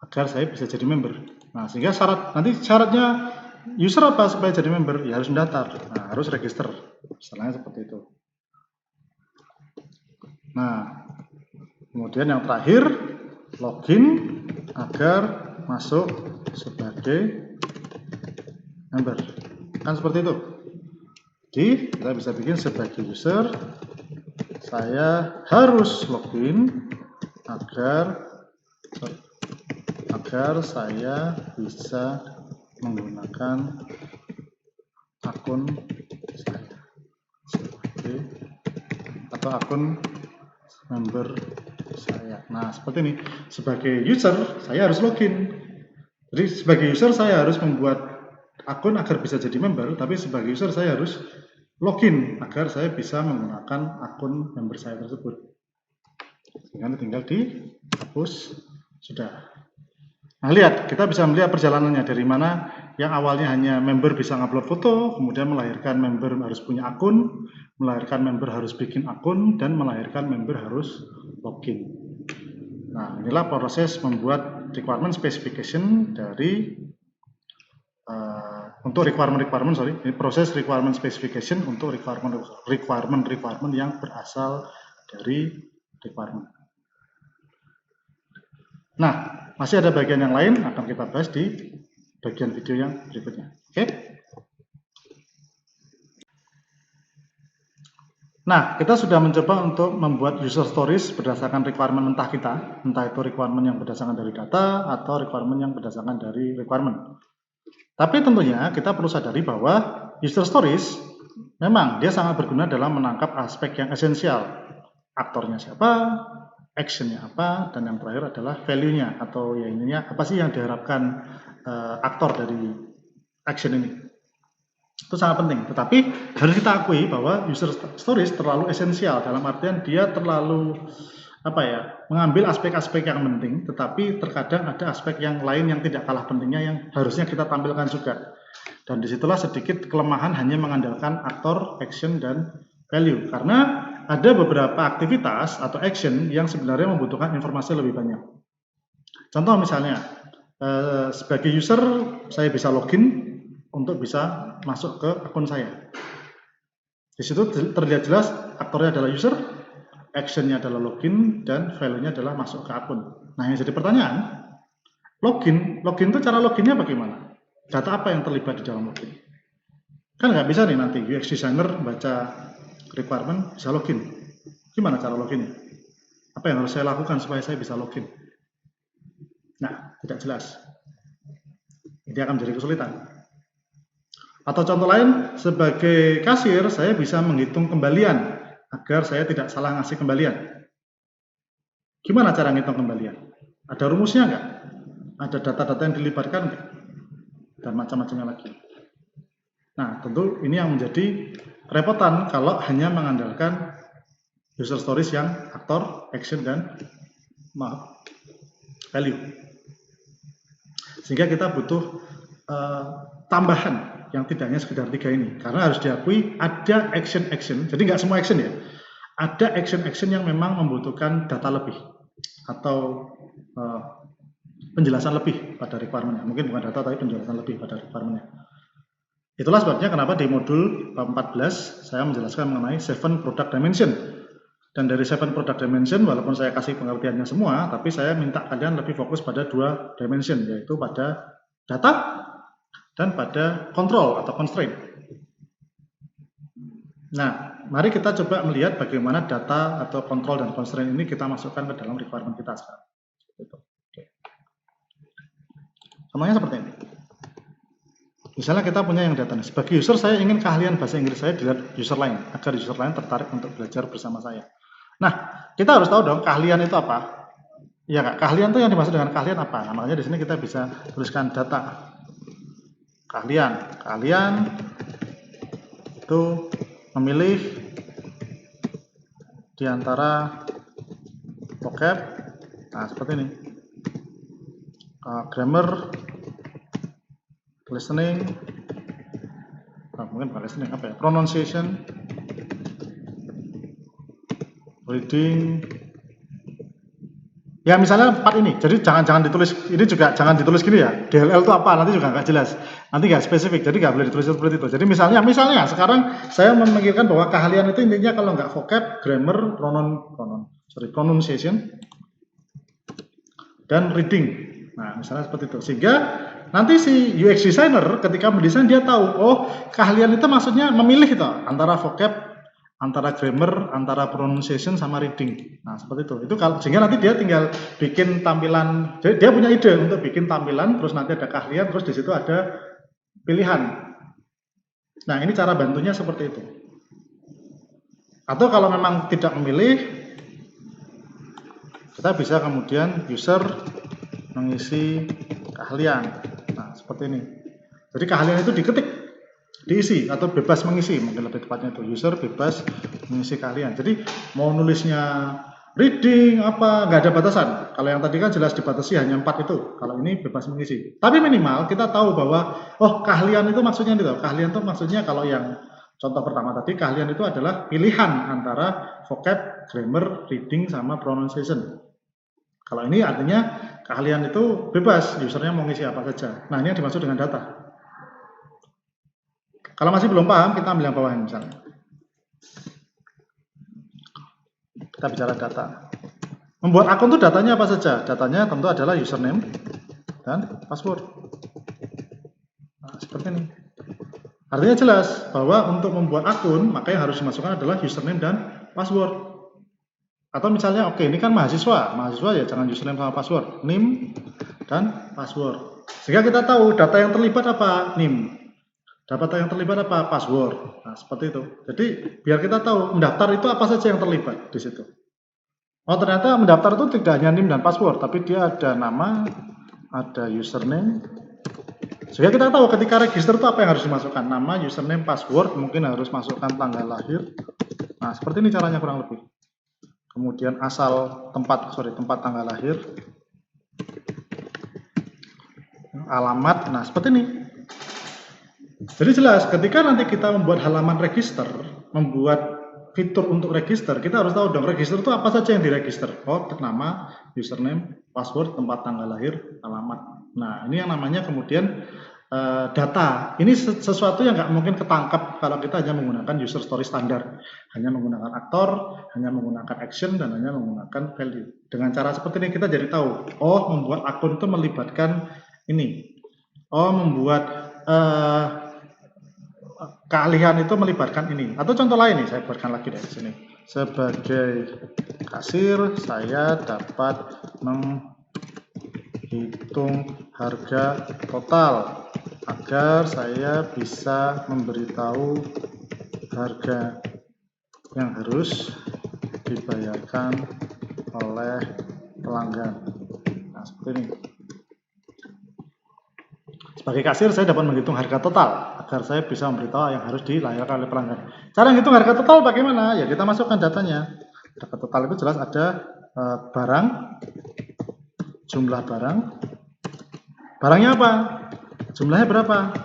agar saya bisa jadi member. Nah, sehingga syaratnya user apa supaya jadi member? Ya harus mendaftar. Nah, harus register. Misalnya seperti itu. Nah, kemudian yang terakhir login agar masuk sebagai member. Kan seperti itu. Jadi kita bisa bikin sebagai user saya harus login agar saya bisa menggunakan akun saya atau akun member saya. Nah, seperti ini. Sebagai user saya harus login. Jadi sebagai user saya harus membuat akun agar bisa jadi member, tapi sebagai user saya harus login agar saya bisa menggunakan akun member saya tersebut. Sehingga tinggal dihapus, sudah. Nah, lihat, kita bisa melihat perjalanannya dari mana yang awalnya hanya member bisa ngupload foto, kemudian melahirkan member harus punya akun, melahirkan member harus bikin akun, dan melahirkan member harus login. Nah, inilah proses membuat requirement specification dari untuk requirement, ini proses requirement specification untuk requirement yang berasal dari requirement. Nah, masih ada bagian yang lain akan kita bahas di bagian video yang berikutnya. Oke? Nah, kita sudah mencoba untuk membuat user stories berdasarkan requirement mentah kita, entah itu requirement yang berdasarkan dari data atau requirement yang berdasarkan dari requirement. Tapi tentunya kita perlu sadari bahwa user stories memang dia sangat berguna dalam menangkap aspek yang esensial. Aktornya siapa, actionnya apa, dan yang terakhir adalah value-nya atau ya ininya apa sih yang diharapkan aktor dari action ini. Itu sangat penting. Tetapi harus kita akui bahwa user stories terlalu esensial dalam artian dia terlalu mengambil aspek-aspek yang penting, tetapi terkadang ada aspek yang lain yang tidak kalah pentingnya yang harusnya kita tampilkan juga. Dan disitulah sedikit kelemahan hanya mengandalkan aktor, action, dan value. Karena ada beberapa aktivitas atau action yang sebenarnya membutuhkan informasi lebih banyak. Contoh misalnya, sebagai user saya bisa login untuk bisa masuk ke akun saya. Di situ terlihat jelas aktornya adalah user, action-nya adalah login, dan value-nya adalah masuk ke akun. Nah, yang jadi pertanyaan, login itu cara loginnya bagaimana? Data apa yang terlibat di dalam login? Kan nggak bisa nih nanti UX designer baca requirement bisa login. Gimana cara loginnya? Apa yang harus saya lakukan supaya saya bisa login? Nah, tidak jelas. Ini akan menjadi kesulitan. Atau contoh lain, sebagai kasir saya bisa menghitung kembalian agar saya tidak salah ngasih kembalian. Gimana cara ngitung kembalian? Ada rumusnya nggak? Ada data-data yang dilibatkan nggak? Dan macam-macamnya lagi. Nah, tentu ini yang menjadi kerepotan kalau hanya mengandalkan user stories yang aktor, action, dan value. Sehingga kita butuh tambahan yang tidak hanya sekedar 3 ini. Karena harus diakui ada action-action, jadi nggak semua action ya. Ada action-action yang memang membutuhkan data lebih atau penjelasan lebih pada requirement-nya. Mungkin bukan data tapi penjelasan lebih pada requirement-nya. Itulah sebabnya kenapa di modul 14 saya menjelaskan mengenai 7 product dimension. Dan dari 7 product dimension, walaupun saya kasih pengertiannya semua, tapi saya minta kalian lebih fokus pada 2 dimension, yaitu pada data dan pada control atau constraint. Nah, mari kita coba melihat bagaimana data atau control dan constraint ini kita masukkan ke dalam requirement kita sekarang. Contohnya seperti ini. Misalnya kita punya yang data nih. Sebagai user saya ingin keahlian bahasa Inggris saya dilihat user lain, agar user lain tertarik untuk belajar bersama saya. Nah, kita harus tahu dong keahlian itu apa. Ya Kak, keahlian itu yang dimaksud dengan keahlian apa? Nah, makanya di sini kita bisa tuliskan data. Keahlian itu memilih di antara vocab, nah seperti ini, grammar, listening, mungkin pakai listening apa ya, pronunciation, reading. Ya misalnya 4 ini, jadi jangan ditulis, ini juga jangan ditulis gini ya, DLL itu apa, nanti juga nggak jelas, nanti nggak spesifik, jadi nggak boleh ditulis seperti itu. Jadi misalnya sekarang saya memikirkan bahwa keahlian itu intinya kalau nggak vocab, grammar, pronunciation, dan reading. Nah misalnya seperti itu, sehingga nanti si UX designer ketika mendesain dia tahu, oh keahlian itu maksudnya memilih itu antara vocab, antara grammar, antara pronunciation sama reading. Nah, seperti itu. Itu kalau sehingga nanti dia tinggal bikin tampilan. Jadi dia punya ide untuk bikin tampilan, terus nanti ada keahlian, terus di situ ada pilihan. Nah, ini cara bantunya seperti itu. Atau kalau memang tidak memilih, kita bisa kemudian user mengisi keahlian. Nah, seperti ini. Jadi keahlian itu diketik, diisi atau bebas mengisi, mungkin lebih tepatnya itu, user bebas mengisi keahlian. Jadi mau nulisnya reading apa nggak ada batasan. Kalau yang tadi kan jelas dibatasi hanya 4 itu. Kalau ini bebas mengisi. Tapi minimal kita tahu bahwa oh keahlian itu maksudnya itu. Keahlian itu maksudnya kalau yang contoh pertama tadi, keahlian itu adalah pilihan antara vocab, grammar, reading sama pronunciation. Kalau ini artinya keahlian itu bebas, usernya mau ngisi apa saja. Nah, ini yang dimaksud dengan data. Kalau masih belum paham, kita ambil yang bawah misalnya. Kita bicara data. Membuat akun itu datanya apa saja? Datanya tentu adalah username dan password. Nah, seperti ini. Artinya jelas bahwa untuk membuat akun, maka yang harus dimasukkan adalah username dan password. Atau misalnya, oke, ini kan mahasiswa ya jangan username sama password, name dan password. Sehingga kita tahu data yang terlibat apa, name. Data yang terlibat apa? Password. Nah, seperti itu. Jadi, biar kita tahu mendaftar itu apa saja yang terlibat di situ. Oh, ternyata mendaftar itu tidak hanya NIM dan password, tapi dia ada nama, ada username. Sehingga kita tahu ketika register itu apa yang harus dimasukkan. Nama, username, password, mungkin harus masukkan tanggal lahir. Nah, seperti ini caranya kurang lebih. Kemudian asal tempat tanggal lahir. Alamat, nah seperti ini. Jadi jelas, ketika nanti kita membuat halaman register, membuat fitur untuk register, kita harus tahu dong register itu apa saja yang diregister. Oh, nama, username, password, tempat tanggal lahir, alamat. Nah, ini yang namanya kemudian data. Ini sesuatu yang nggak mungkin ketangkap kalau kita hanya menggunakan user story standar. Hanya menggunakan aktor, hanya menggunakan action, dan hanya menggunakan value. Dengan cara seperti ini kita jadi tahu, oh membuat akun itu melibatkan ini. Oh, membuat keahlian itu melibatkan ini. Atau contoh lain nih, saya buatkan lagi dari sini. Sebagai kasir, saya dapat menghitung harga total agar saya bisa memberitahu harga yang harus dibayarkan oleh pelanggan. Nah, seperti ini. Sebagai kasir, saya dapat menghitung harga total agar saya bisa memberitahu yang harus dilayarkan oleh pelanggan. Cara menghitung harga total bagaimana? Ya kita masukkan datanya. Harga total itu jelas ada barang, jumlah barang. Barangnya apa? Jumlahnya berapa?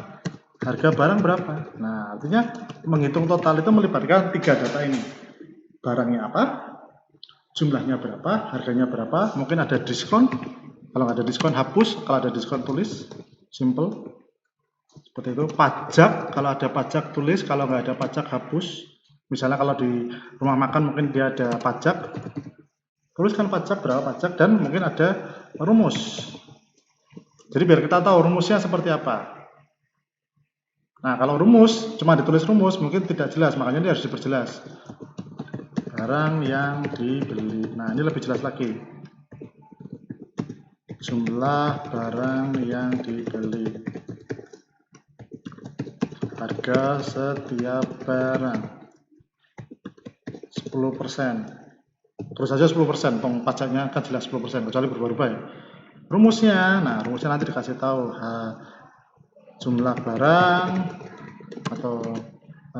Harga barang berapa? Nah, artinya menghitung total itu melibatkan 3 data ini. Barangnya apa? Jumlahnya berapa? Harganya berapa? Mungkin ada diskon. Kalau nggak ada diskon, hapus. Kalau ada diskon, tulis. Simple. Seperti itu. Pajak, kalau ada pajak tulis, kalau nggak ada pajak hapus. Misalnya kalau di rumah makan mungkin dia ada pajak, tuliskan pajak, berapa pajak, dan mungkin ada rumus. Jadi biar kita tahu rumusnya seperti apa. Nah, kalau rumus, cuma ditulis rumus, mungkin tidak jelas, makanya ini harus diperjelas. Barang yang dibeli. Nah, ini lebih jelas lagi. Jumlah barang yang dibeli. Harga setiap barang. 10%. Terus saja 10%, tong pajaknya kan jelas 10%, kecuali berubah-ubah ya. Rumusnya, nah rumusnya nanti dikasih tahu. Jumlah barang atau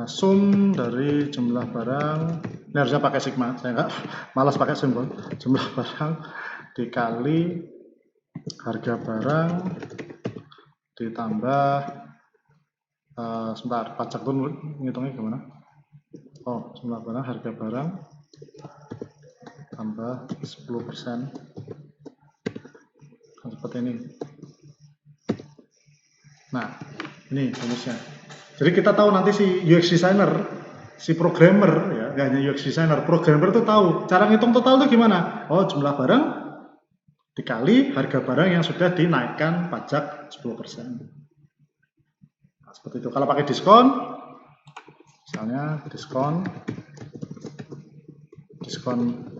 sum dari jumlah barang. Ini harusnya pakai sigma, saya nggak malas pakai simbol. Jumlah barang dikali harga barang ditambah sebentar, pajak itu ngitungnya gimana? Oh, jumlah barang, harga barang tambah 10%. Seperti ini. Nah, ini rumusnya. Jadi kita tahu nanti si UX designer, si programmer, ya, nggak hanya UX designer, programmer tuh tahu cara ngitung total itu gimana. Oh, jumlah barang dikali harga barang yang sudah dinaikkan pajak 10%. Nah, seperti itu. Kalau pakai diskon, misalnya diskon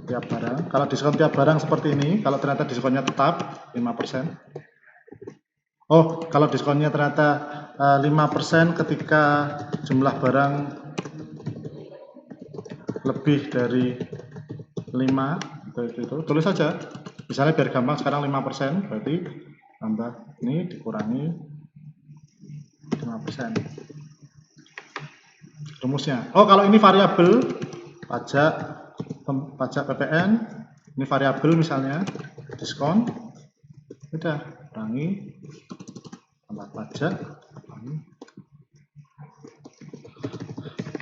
tiap barang. Kalau diskon tiap barang seperti ini, kalau ternyata diskonnya tetap 5%. Oh, kalau diskonnya ternyata 5% ketika jumlah barang lebih dari 5, itu tulis saja. Misalnya biar gampang, sekarang 5%, berarti tambah ini dikurangi 5%. Rumusnya. Oh, kalau ini variabel pajak PPN, ini variabel misalnya diskon, udah kurangi tambah pajak.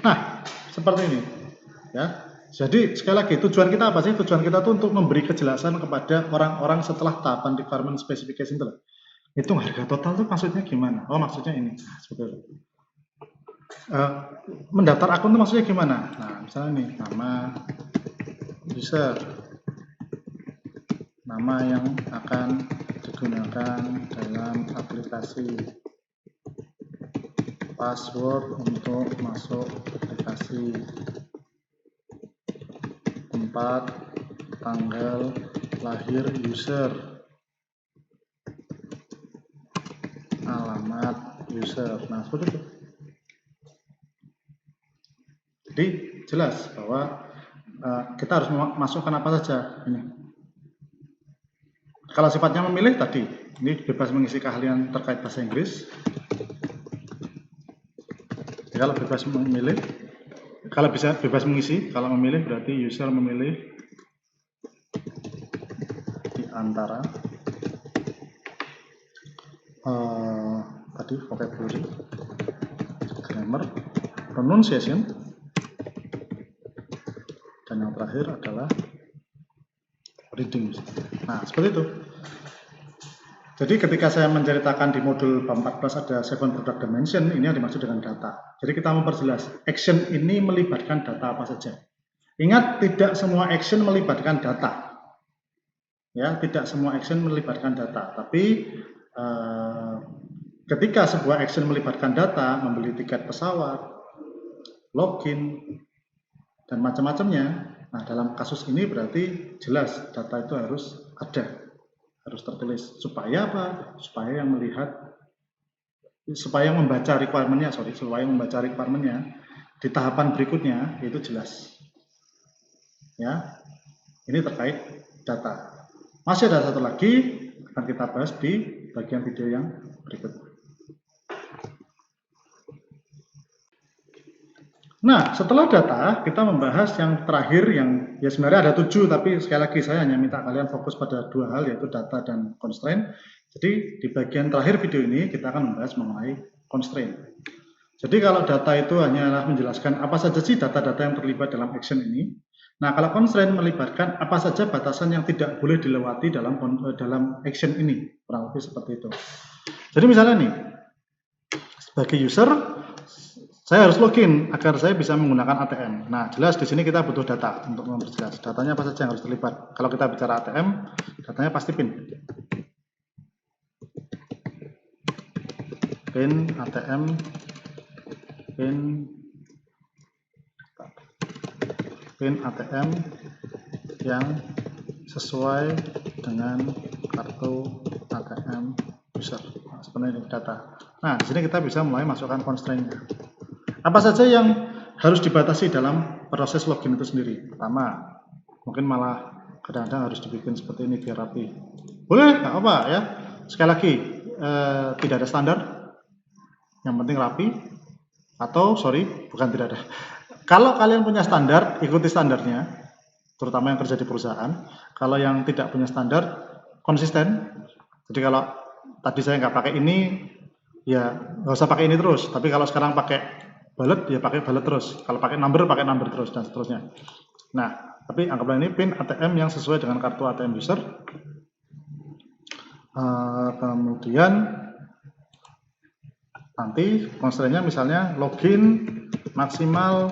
Nah, seperti ini ya. Jadi sekali lagi tujuan kita apa sih? Tujuan kita tuh untuk memberi kejelasan kepada orang-orang setelah tahapan requirement specification itu. Hitung harga total tuh maksudnya gimana? Oh, maksudnya ini. Seperti itu. Mendaftar akun itu maksudnya gimana? Nah, misalnya nih, nama user, nama yang akan digunakan dalam aplikasi, password untuk masuk aplikasi, tempat, tanggal lahir user, alamat user. Nah, seperti itu. Jadi jelas bahwa kita harus memasukkan apa saja ini. Kalau sifatnya memilih tadi, ini bebas mengisi keahlian terkait bahasa Inggris. Kalau bebas memilih, kalau bisa bebas mengisi, kalau memilih berarti user memilih di antara tadi vocabulary, grammar, pronunciation, dan yang terakhir adalah reading. Nah, seperti itu. Jadi ketika saya menceritakan di modul bab 14 ada 7 product dimension, ini yang dimaksud dengan data. Jadi kita memperjelas, action ini melibatkan data apa saja. Ingat, tidak semua action melibatkan data. Ya, tidak semua action melibatkan data. Tapi ketika sebuah action melibatkan data, membeli tiket pesawat, login, dan macam-macamnya, nah dalam kasus ini berarti jelas data itu harus ada. Harus tertulis supaya apa? Supaya yang membaca requirement-nya di tahapan berikutnya itu jelas. Ya, ini terkait data. Masih ada satu lagi akan kita bahas di bagian video yang berikut. Nah, setelah data, kita membahas yang terakhir yang ya sebenarnya ada 7, tapi sekali lagi saya hanya minta kalian fokus pada 2 hal, yaitu data dan constraint. Jadi di bagian terakhir video ini kita akan membahas mengenai constraint. Jadi kalau data itu hanyalah menjelaskan apa saja sih data-data yang terlibat dalam action ini. Nah, kalau constraint melibatkan apa saja batasan yang tidak boleh dilewati dalam action ini, kurang lebih seperti itu. Jadi misalnya nih, sebagai user, saya harus login agar saya bisa menggunakan ATM. Nah, jelas di sini kita butuh data untuk memperjelas. Datanya apa saja yang harus terlibat. Kalau kita bicara ATM, datanya pasti PIN. PIN ATM, PIN ATM yang sesuai dengan kartu ATM user. Nah, seperti ini data. Nah, di sini kita bisa mulai masukkan constraint-nya. Apa saja yang harus dibatasi dalam proses login itu sendiri? Pertama, mungkin malah kadang-kadang harus dibikin seperti ini biar rapi. Boleh, nggak apa ya. Sekali lagi, tidak ada standar. Yang penting rapi. Atau, bukan tidak ada. Kalau kalian punya standar, ikuti standarnya. Terutama yang kerja di perusahaan. Kalau yang tidak punya standar, konsisten. Jadi kalau tadi saya nggak pakai ini, ya nggak usah pakai ini terus. Tapi kalau sekarang pakai bullet, ya pakai bullet terus. Kalau pakai number terus dan seterusnya. Nah, tapi anggaplah ini pin ATM yang sesuai dengan kartu ATM user. Kemudian nanti constraint-nya misalnya login maksimal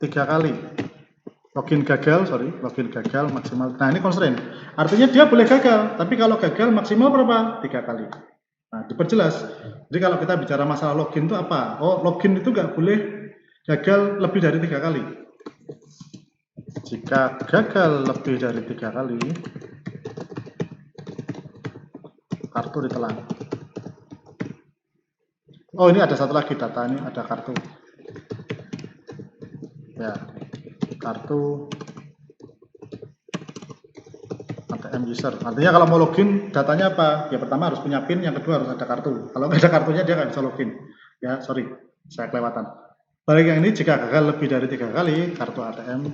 3 kali. Login gagal maksimal. Nah, ini constraint. Artinya dia boleh gagal, tapi kalau gagal maksimal berapa? 3 kali. Nah, diperjelas. Jadi kalau kita bicara masalah login itu apa? Oh, login itu nggak boleh gagal lebih dari 3 kali. Jika gagal lebih dari 3 kali, kartu ditelan. Oh, ini ada satu lagi data, ini ada kartu. Ya, kartu ATM user. Artinya kalau mau login datanya apa? Ya pertama harus punya PIN, yang kedua harus ada kartu. Kalau nggak ada kartunya dia nggak bisa login. Ya, sorry, saya kelewatan. Balik yang ini, jika gagal lebih dari 3 kali, kartu ATM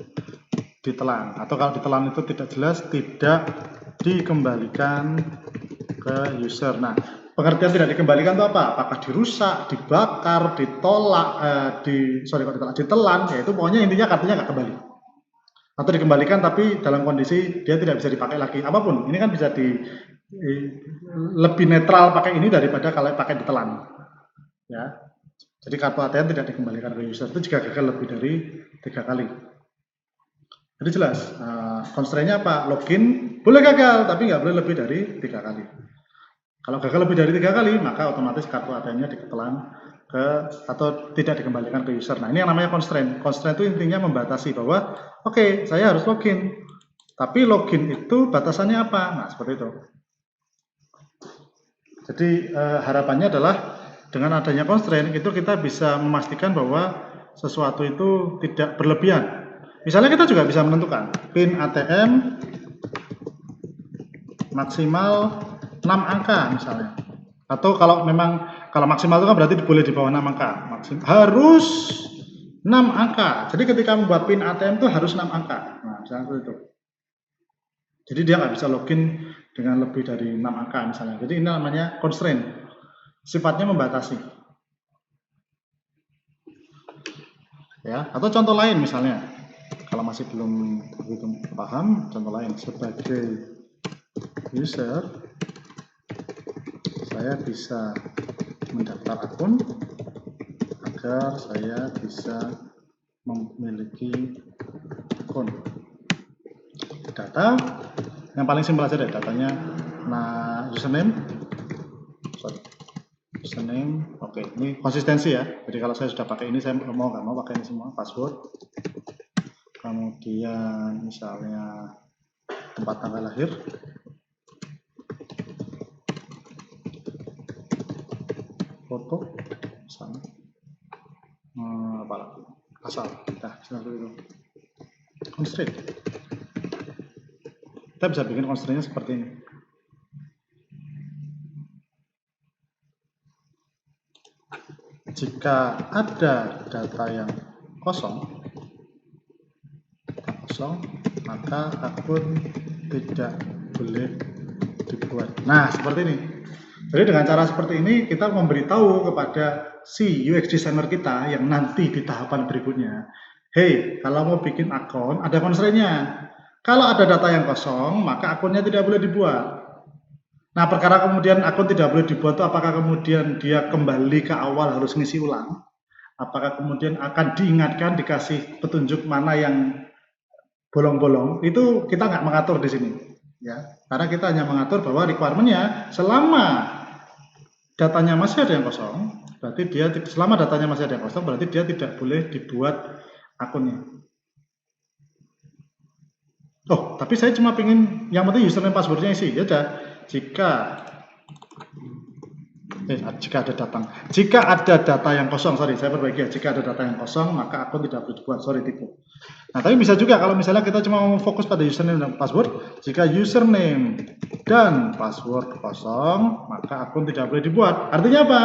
ditelan. Atau kalau ditelan itu tidak jelas, tidak dikembalikan ke user. Nah, pengertian tidak dikembalikan itu apa? Apakah dirusak, dibakar, ditolak, ditelan, ya itu pokoknya intinya kartunya nggak kembali. Atau dikembalikan tapi dalam kondisi dia tidak bisa dipakai lagi. Apapun, ini kan bisa lebih netral pakai ini daripada kalau pakai ditelan. Ya. Jadi kartu ATM tidak dikembalikan ke user itu jika gagal lebih dari 3 kali. Jadi jelas, constraint-nya apa? Login boleh gagal, tapi nggak boleh lebih dari 3 kali. Kalau gagal lebih dari 3 kali, maka otomatis kartu ATM-nya ditelan atau tidak dikembalikan ke user. Nah, ini yang namanya constraint. Constraint itu intinya membatasi bahwa, oke, saya harus login. Tapi login itu batasannya apa? Nah, seperti itu. Jadi, harapannya adalah dengan adanya constraint, itu kita bisa memastikan bahwa sesuatu itu tidak berlebihan. Misalnya kita juga bisa menentukan PIN ATM maksimal 6 angka misalnya. Atau kalau maksimal itu kan berarti boleh di bawah 6 angka. Harus 6 angka. Jadi ketika membuat PIN ATM itu harus 6 angka. Nah, misalnya seperti itu. Jadi dia nggak bisa login dengan lebih dari 6 angka misalnya. Jadi ini namanya constraint. Sifatnya membatasi. Ya, atau contoh lain misalnya. Kalau masih belum begitu paham, contoh lain sebagai user saya bisa mendaftar akun agar saya bisa memiliki akun. Data yang paling simpel aja deh, datanya username, oke, ini konsistensi ya. Jadi kalau saya sudah pakai ini, saya mau nggak mau pakai ini semua, password, kemudian misalnya tempat tanggal lahir, foto, misalnya, apa lagi, asal, nah, seperti itu. Constraint. Kita bisa bikin constraint-nya seperti ini. Jika ada data yang kosong, maka akun tidak boleh dibuat. Nah, seperti ini. Jadi dengan cara seperti ini kita memberitahu kepada si UX designer kita yang nanti di tahapan berikutnya, hey, kalau mau bikin akun ada constraint-nya. Kalau ada data yang kosong, maka akunnya tidak boleh dibuat. Nah, perkara kemudian akun tidak boleh dibuat itu apakah kemudian dia kembali ke awal harus ngisi ulang? Apakah kemudian akan diingatkan, dikasih petunjuk mana yang bolong-bolong? Itu kita nggak mengatur di sini, ya. Karena kita hanya mengatur bahwa requirement-nya selama datanya masih ada yang kosong, berarti dia tidak boleh dibuat akunnya. Oh, tapi saya cuma pengen yang penting username passwordnya isi. Ya udah, jika ada data yang kosong, saya perbaiki ya. Jika ada data yang kosong, maka akun tidak boleh dibuat. Tipu. Nah, tapi bisa juga kalau misalnya kita cuma mau fokus pada username dan password. Jika username dan password kosong, maka akun tidak boleh dibuat. Artinya apa?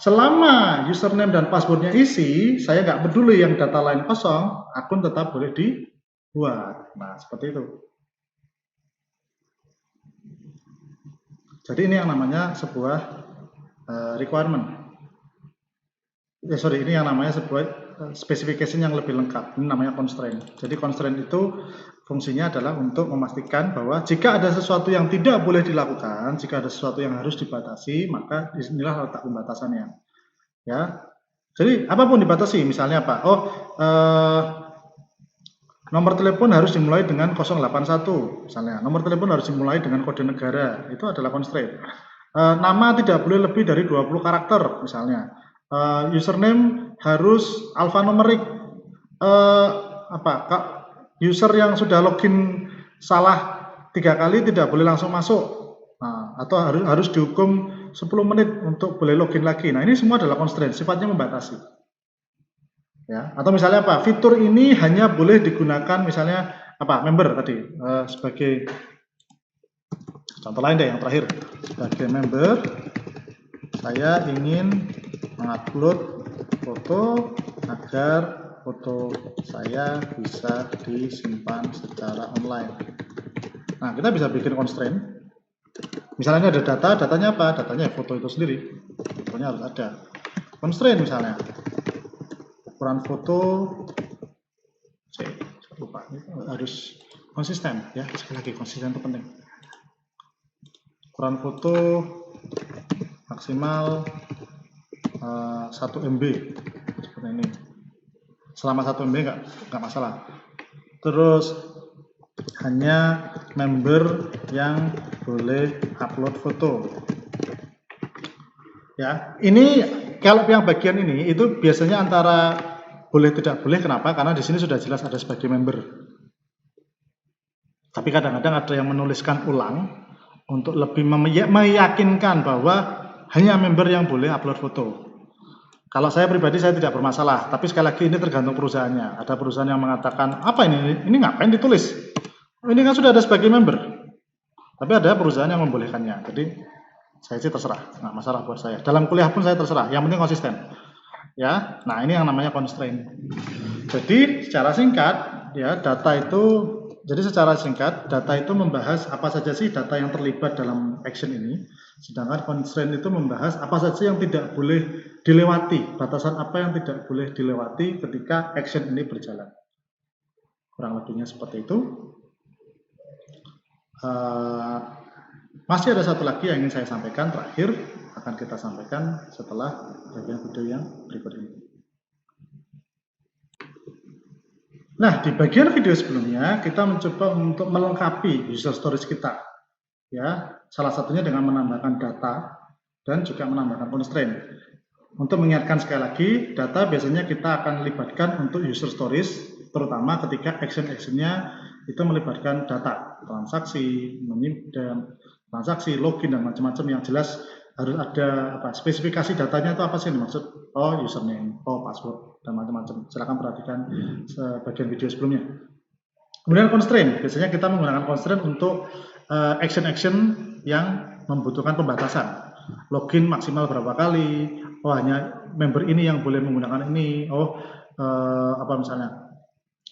Selama username dan passwordnya isi, saya nggak peduli yang data lain kosong, akun tetap boleh dibuat. Nah, seperti itu. Jadi ini yang namanya sebuah requirement. Sorry, ini yang namanya sebuah specification yang lebih lengkap. Ini namanya constraint. Jadi constraint itu fungsinya adalah untuk memastikan bahwa jika ada sesuatu yang tidak boleh dilakukan, jika ada sesuatu yang harus dibatasi, maka disinilah letak pembatasannya. Ya, jadi apapun dibatasi. Misalnya apa? Nomor telepon harus dimulai dengan 081, misalnya. Nomor telepon harus dimulai dengan kode negara. Itu adalah constraint. Nama tidak boleh lebih dari 20 karakter, misalnya. Username harus alfanumerik. User yang sudah login salah 3 kali tidak boleh langsung masuk. Nah, atau harus dihukum 10 menit untuk boleh login lagi. Nah, ini semua adalah constraint, sifatnya membatasi. Ya, atau misalnya apa? Fitur ini hanya boleh digunakan misalnya member tadi sebagai contoh lain deh yang terakhir. Sebagai member saya ingin mengupload foto agar foto saya bisa disimpan secara online. Nah, kita bisa bikin constraint. Misalnya ada data, datanya apa? Datanya foto itu sendiri. Fotonya harus ada. Constraint misalnya. Ukuran foto, saya lupa, harus konsisten ya. Sekali lagi konsisten itu penting. Ukuran foto maksimal 1 MB seperti ini. Selama 1 MB nggak masalah. Terus hanya member yang boleh upload foto. Ya, ini kalau yang bagian ini itu biasanya antara boleh tidak boleh. Kenapa? Karena di sini sudah jelas ada sebagai member. Tapi kadang-kadang ada yang menuliskan ulang untuk lebih meyakinkan bahwa hanya member yang boleh upload foto. Kalau saya pribadi saya tidak bermasalah, tapi sekali lagi ini tergantung perusahaannya. Ada perusahaan yang mengatakan, apa ini? Ini ngapain ditulis? Ini kan sudah ada sebagai member. Tapi ada perusahaan yang membolehkannya. Jadi saya sih terserah, nggak masalah buat saya. Dalam kuliah pun saya terserah, yang penting konsisten. Ya, nah ini yang namanya constraint. Jadi secara singkat, ya data itu membahas apa saja sih data yang terlibat dalam action ini. Sedangkan constraint itu membahas apa saja yang tidak boleh dilewati, batasan apa yang tidak boleh dilewati ketika action ini berjalan. Kurang lebihnya seperti itu. Masih ada satu lagi yang ingin saya sampaikan, terakhir akan kita sampaikan setelah bagian video yang berikut ini. Nah, di bagian video sebelumnya kita mencoba untuk melengkapi user stories kita. Ya, salah satunya dengan menambahkan data dan juga menambahkan constraint. Untuk mengingatkan sekali lagi, data biasanya kita akan libatkan untuk user stories, terutama ketika action-actionnya itu melibatkan data, transaksi, transaksi, login dan macam-macam yang jelas harus ada spesifikasi datanya itu apa sih yang dimaksud? Oh, username, oh password dan macam-macam. Silakan perhatikan bagian video sebelumnya. Kemudian constraint, biasanya kita menggunakan constraint untuk action-action yang membutuhkan pembatasan. Login maksimal berapa kali? Oh, hanya member ini yang boleh menggunakan ini. Oh, misalnya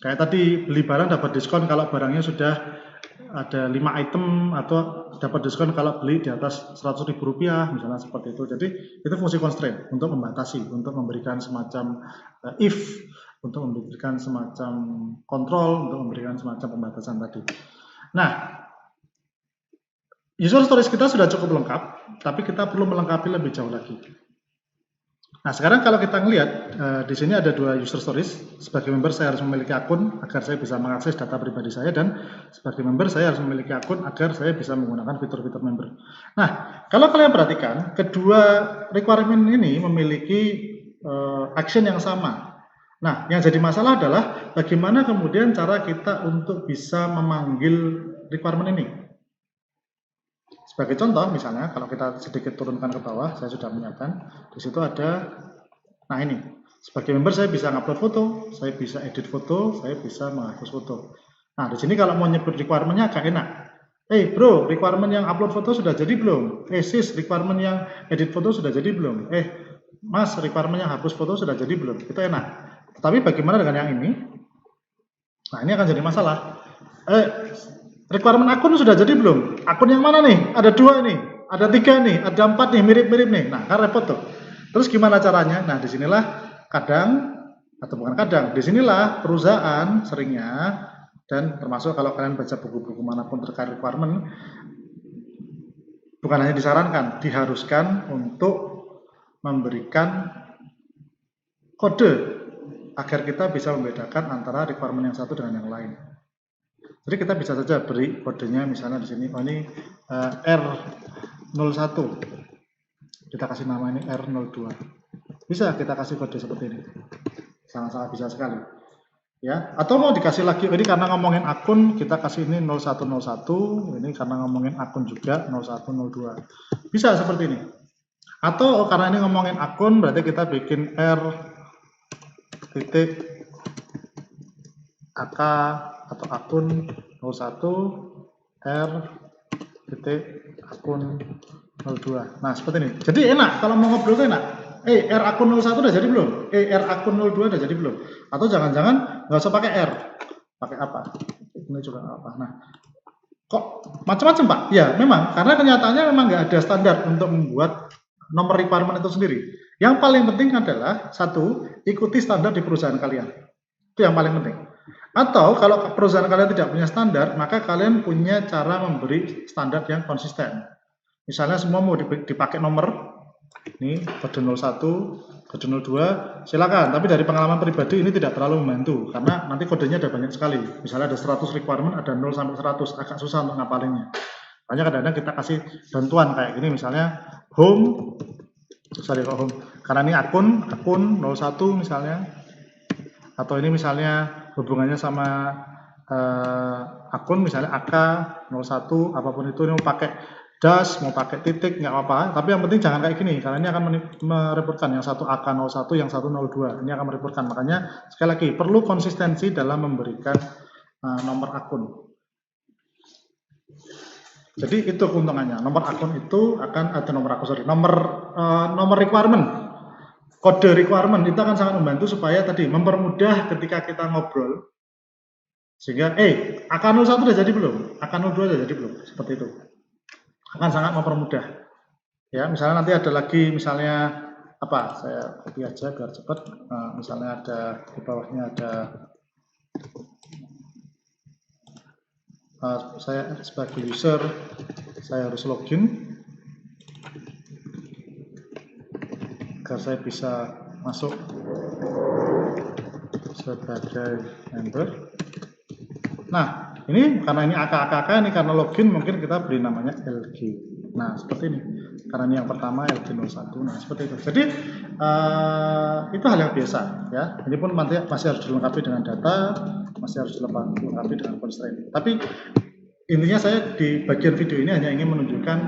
kayak tadi beli barang dapat diskon kalau barangnya sudah ada 5 item atau dapat diskon kalau beli di atas Rp100.000 misalnya seperti itu. Jadi itu fungsi constraint untuk membatasi, untuk memberikan semacam if, untuk memberikan semacam kontrol, untuk memberikan semacam pembatasan tadi. Nah, user stories kita sudah cukup lengkap, tapi kita perlu melengkapi lebih jauh lagi. Nah, sekarang kalau kita melihat di sini ada 2 user stories. Sebagai member saya harus memiliki akun agar saya bisa mengakses data pribadi saya, dan sebagai member saya harus memiliki akun agar saya bisa menggunakan fitur-fitur member. Nah, kalau kalian perhatikan, kedua requirement ini memiliki action yang sama. Nah, yang jadi masalah adalah bagaimana kemudian cara kita untuk bisa memanggil requirement ini. Sebagai contoh, misalnya kalau kita sedikit turunkan ke bawah, saya sudah menyiapkan. Di situ ada, nah ini, sebagai member saya bisa upload foto, saya bisa edit foto, saya bisa menghapus foto. Nah, di sini kalau mau nyebut requirement-nya agak enak. Bro, requirement yang upload foto sudah jadi belum? Sis, requirement yang edit foto sudah jadi belum? Mas, requirement yang hapus foto sudah jadi belum? Itu enak. Tetapi bagaimana dengan yang ini? Nah, ini akan jadi masalah. Requirement akun sudah jadi belum? Akun yang mana nih? Ada 2 ini. ada 3 nih, ada 4 nih, mirip-mirip nih. Nah, kan repot tuh. Terus gimana caranya? Nah, disinilah kadang, atau bukan kadang, disinilah perusahaan seringnya, dan termasuk kalau kalian baca buku-buku manapun terkait requirement, bukan hanya disarankan, diharuskan untuk memberikan kode agar kita bisa membedakan antara requirement yang satu dengan yang lain. Jadi kita bisa saja beri kodenya, misalnya di sini, oh ini R01, kita kasih nama ini R02. Bisa kita kasih kode seperti ini, sangat-sangat bisa sekali. Ya, atau mau dikasih lagi, ini karena ngomongin akun, kita kasih ini 0101, ini karena ngomongin akun juga 0102. Bisa seperti ini. Atau karena ini ngomongin akun, berarti kita bikin R.AK atau akun 01 R.akun 02. Nah, seperti ini. Jadi enak, kalau mau ngobrol itu enak. R akun 01 udah jadi belum? R akun 02 udah jadi belum? Atau jangan-jangan nggak usah pakai R. Pakai apa? Ini juga apa? Nah, kok macam-macam Pak? Ya, memang. Karena kenyataannya memang nggak ada standar untuk membuat nomor requirement itu sendiri. Yang paling penting adalah, satu, ikuti standar di perusahaan kalian. Itu yang paling penting. Atau kalau perusahaan kalian tidak punya standar, maka kalian punya cara memberi standar yang konsisten. Misalnya semua mau dipakai nomor, ini kode 01, kode 02, silakan. Tapi dari pengalaman pribadi ini tidak terlalu membantu, karena nanti kodenya ada banyak sekali. Misalnya ada 100 requirement, ada 0 sampai 100, agak susah untuk ngapalinnya. Makanya kadang-kadang kita kasih bantuan kayak gini, misalnya home, karena ini akun 01 misalnya, atau ini misalnya hubungannya sama akun, misalnya AK 01, apapun itu, ini mau pakai dash, mau pakai titik, nggak apa-apa, tapi yang penting jangan kayak gini, karena ini akan merepotkan, yang satu AK 01, yang satu 02, ini akan merepotkan. Makanya sekali lagi, perlu konsistensi dalam memberikan nomor akun. Jadi itu keuntungannya, nomor akun itu akan, atau nomor requirement, kode requirement itu akan sangat membantu supaya tadi mempermudah ketika kita ngobrol, sehingga AK 01 udah jadi belum, AK 02 udah jadi belum, seperti itu akan sangat mempermudah. Ya, misalnya nanti ada lagi, misalnya apa, saya copy aja biar cepat. Misalnya ada di bawahnya ada saya sebagai user, saya harus login agar saya bisa masuk sebagai member. Nah, ini karena ini AK, ini karena login, mungkin kita beri namanya LG. Nah, seperti ini. Karena ini yang pertama LG01. Nah, seperti itu. Jadi itu hal yang biasa, ya. Ini pun nanti masih harus dilengkapi dengan data, masih harus dilengkapi dengan constraint. Tapi intinya saya di bagian video ini hanya ingin menunjukkan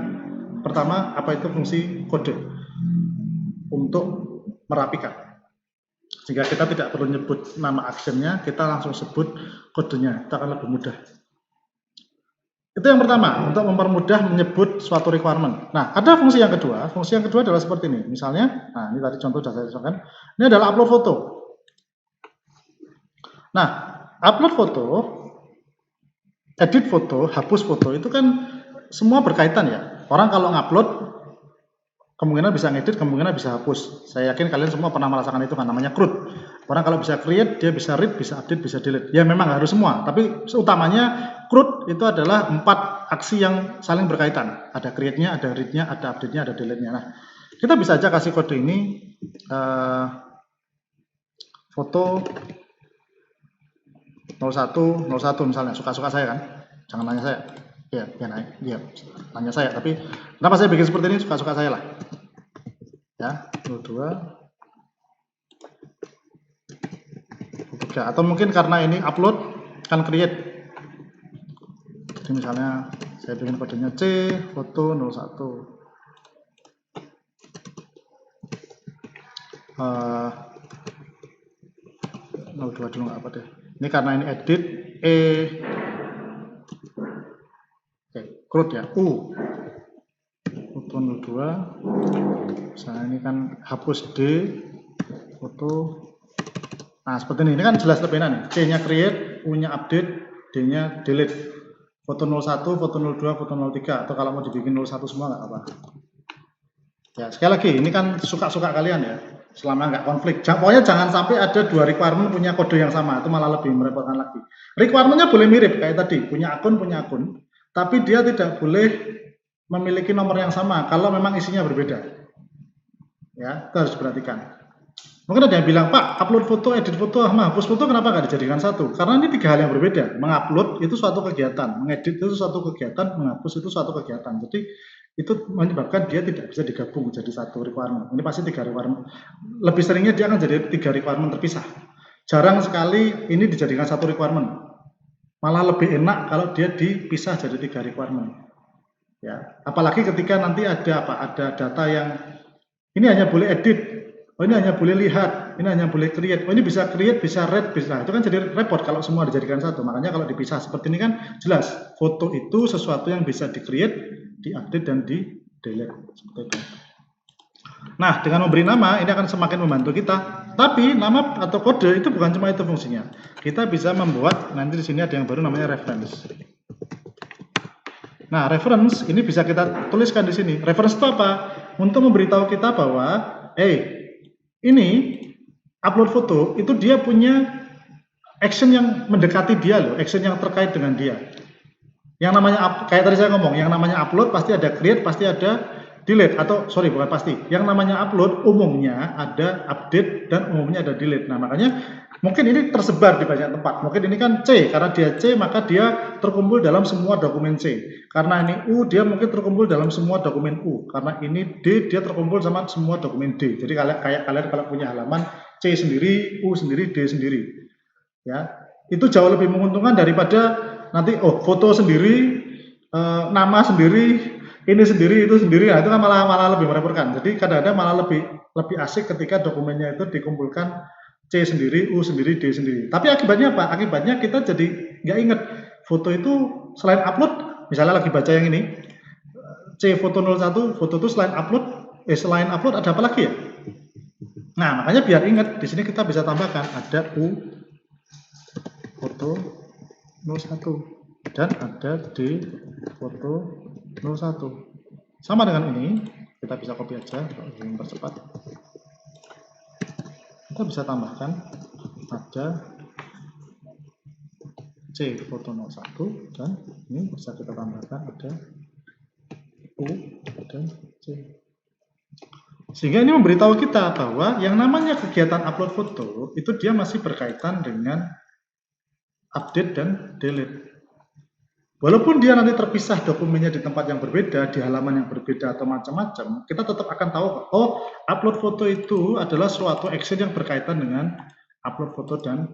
pertama apa itu fungsi kode untuk merapikan. Sehingga kita tidak perlu nyebut nama actionnya, kita langsung sebut kodenya, itu akan lebih mudah. Itu yang pertama, untuk mempermudah menyebut suatu requirement. Nah, ada fungsi yang kedua. Fungsi yang kedua adalah seperti ini. Misalnya, nah ini tadi contoh sudah saya contohkan. Ini adalah upload foto. Nah, upload foto, edit foto, hapus foto, itu kan semua berkaitan ya. Orang kalau ngupload, kemungkinan bisa ngedit, kemungkinan bisa hapus. Saya yakin kalian semua pernah merasakan itu kan, namanya CRUD. Orang kalau bisa create, dia bisa read, bisa update, bisa delete. Ya memang harus semua, tapi utamanya CRUD itu adalah 4 aksi yang saling berkaitan. Ada create-nya, ada read-nya, ada update-nya, ada delete-nya. Nah, kita bisa aja kasih kode ini foto 01 misalnya, suka-suka saya kan. Jangan nanya saya. Ya, tanya saya, tapi kenapa saya bikin seperti ini, suka-suka saya lah. Ya, 02 3, atau mungkin karena ini upload kan create. Jadi misalnya saya bikin kodenya C foto 01. 02 dulu nggak apa deh. Ini karena ini edit CRUD ya, foto 02. Misalnya ini kan hapus D foto. Nah, seperti ini kan jelas lebih enak nih. C-nya create, U-nya update, D-nya delete. foto 01, foto 02, foto 03, atau kalau mau dibikin 01 semua nggak apa-apa. Ya, sekali lagi, ini kan suka-suka kalian ya, selama nggak konflik. Pokoknya jangan sampai ada dua requirement punya kode yang sama, itu malah lebih merepotkan lagi. Requirementnya boleh mirip, kayak tadi, punya akun, tapi dia tidak boleh memiliki nomor yang sama, kalau memang isinya berbeda. Ya, itu harus diperhatikan. Mungkin ada yang bilang, Pak, upload foto, edit foto, hapus foto, kenapa nggak dijadikan satu? Karena ini tiga hal yang berbeda. Mengupload itu suatu kegiatan, mengedit itu suatu kegiatan, menghapus itu suatu kegiatan. Jadi itu menyebabkan dia tidak bisa digabung menjadi satu requirement. Ini pasti tiga requirement. Lebih seringnya dia akan jadi tiga requirement terpisah. Jarang sekali ini dijadikan satu requirement. Malah lebih enak kalau dia dipisah jadi tiga requirement. Ya, apalagi ketika nanti ada apa? Ada data yang ini hanya boleh edit, oh ini hanya boleh lihat, ini hanya boleh create, oh ini bisa create, bisa read, bisa. Itu kan jadi repot kalau semua dijadikan satu. Makanya kalau dipisah seperti ini kan jelas, foto itu sesuatu yang bisa di-create, di-update, dan di-delete. Seperti itu. Nah, dengan memberi nama, ini akan semakin membantu kita. Tapi, nama atau kode itu bukan cuma itu fungsinya. Kita bisa membuat, nanti di sini ada yang baru namanya reference. Nah, reference ini bisa kita tuliskan di sini. Reference itu apa? Untuk memberitahu kita bahwa, ini upload foto itu dia punya action yang mendekati dia loh, action yang terkait dengan dia. Yang namanya kayak tadi saya ngomong, yang namanya upload pasti ada create, pasti ada delete, atau sorry bukan pasti. Yang namanya upload umumnya ada update dan umumnya ada delete. Nah, makanya mungkin ini tersebar di banyak tempat. Mungkin ini kan C, karena dia C maka dia terkumpul dalam semua dokumen C. Karena ini U, dia mungkin terkumpul dalam semua dokumen U. Karena ini D, dia terkumpul sama semua dokumen D. Jadi kayak kalian kalau punya halaman C sendiri, U sendiri, D sendiri. Ya, itu jauh lebih menguntungkan daripada nanti foto sendiri, nama sendiri, ini sendiri, itu sendiri. Nah, itu kan malah lebih merepotkan. Jadi kadang-kadang malah lebih asik ketika dokumennya itu dikumpulkan C sendiri, U sendiri, D sendiri. Tapi akibatnya apa? Akibatnya kita jadi nggak inget foto itu selain upload, misalnya lagi baca yang ini, C foto 01, foto itu selain upload ada apa lagi ya? Nah, makanya biar inget, di sini kita bisa tambahkan ada U foto 01 dan ada D foto 01. Sama dengan ini, kita bisa copy aja untuk mempercepat. Kita bisa tambahkan ada C foto 01 dan ini bisa kita tambahkan ada U dan C. Sehingga ini memberitahu kita bahwa yang namanya kegiatan upload foto itu dia masih berkaitan dengan update dan delete. Walaupun dia nanti terpisah dokumennya di tempat yang berbeda, di halaman yang berbeda atau macam-macam, kita tetap akan tahu, upload foto itu adalah suatu action yang berkaitan dengan upload foto dan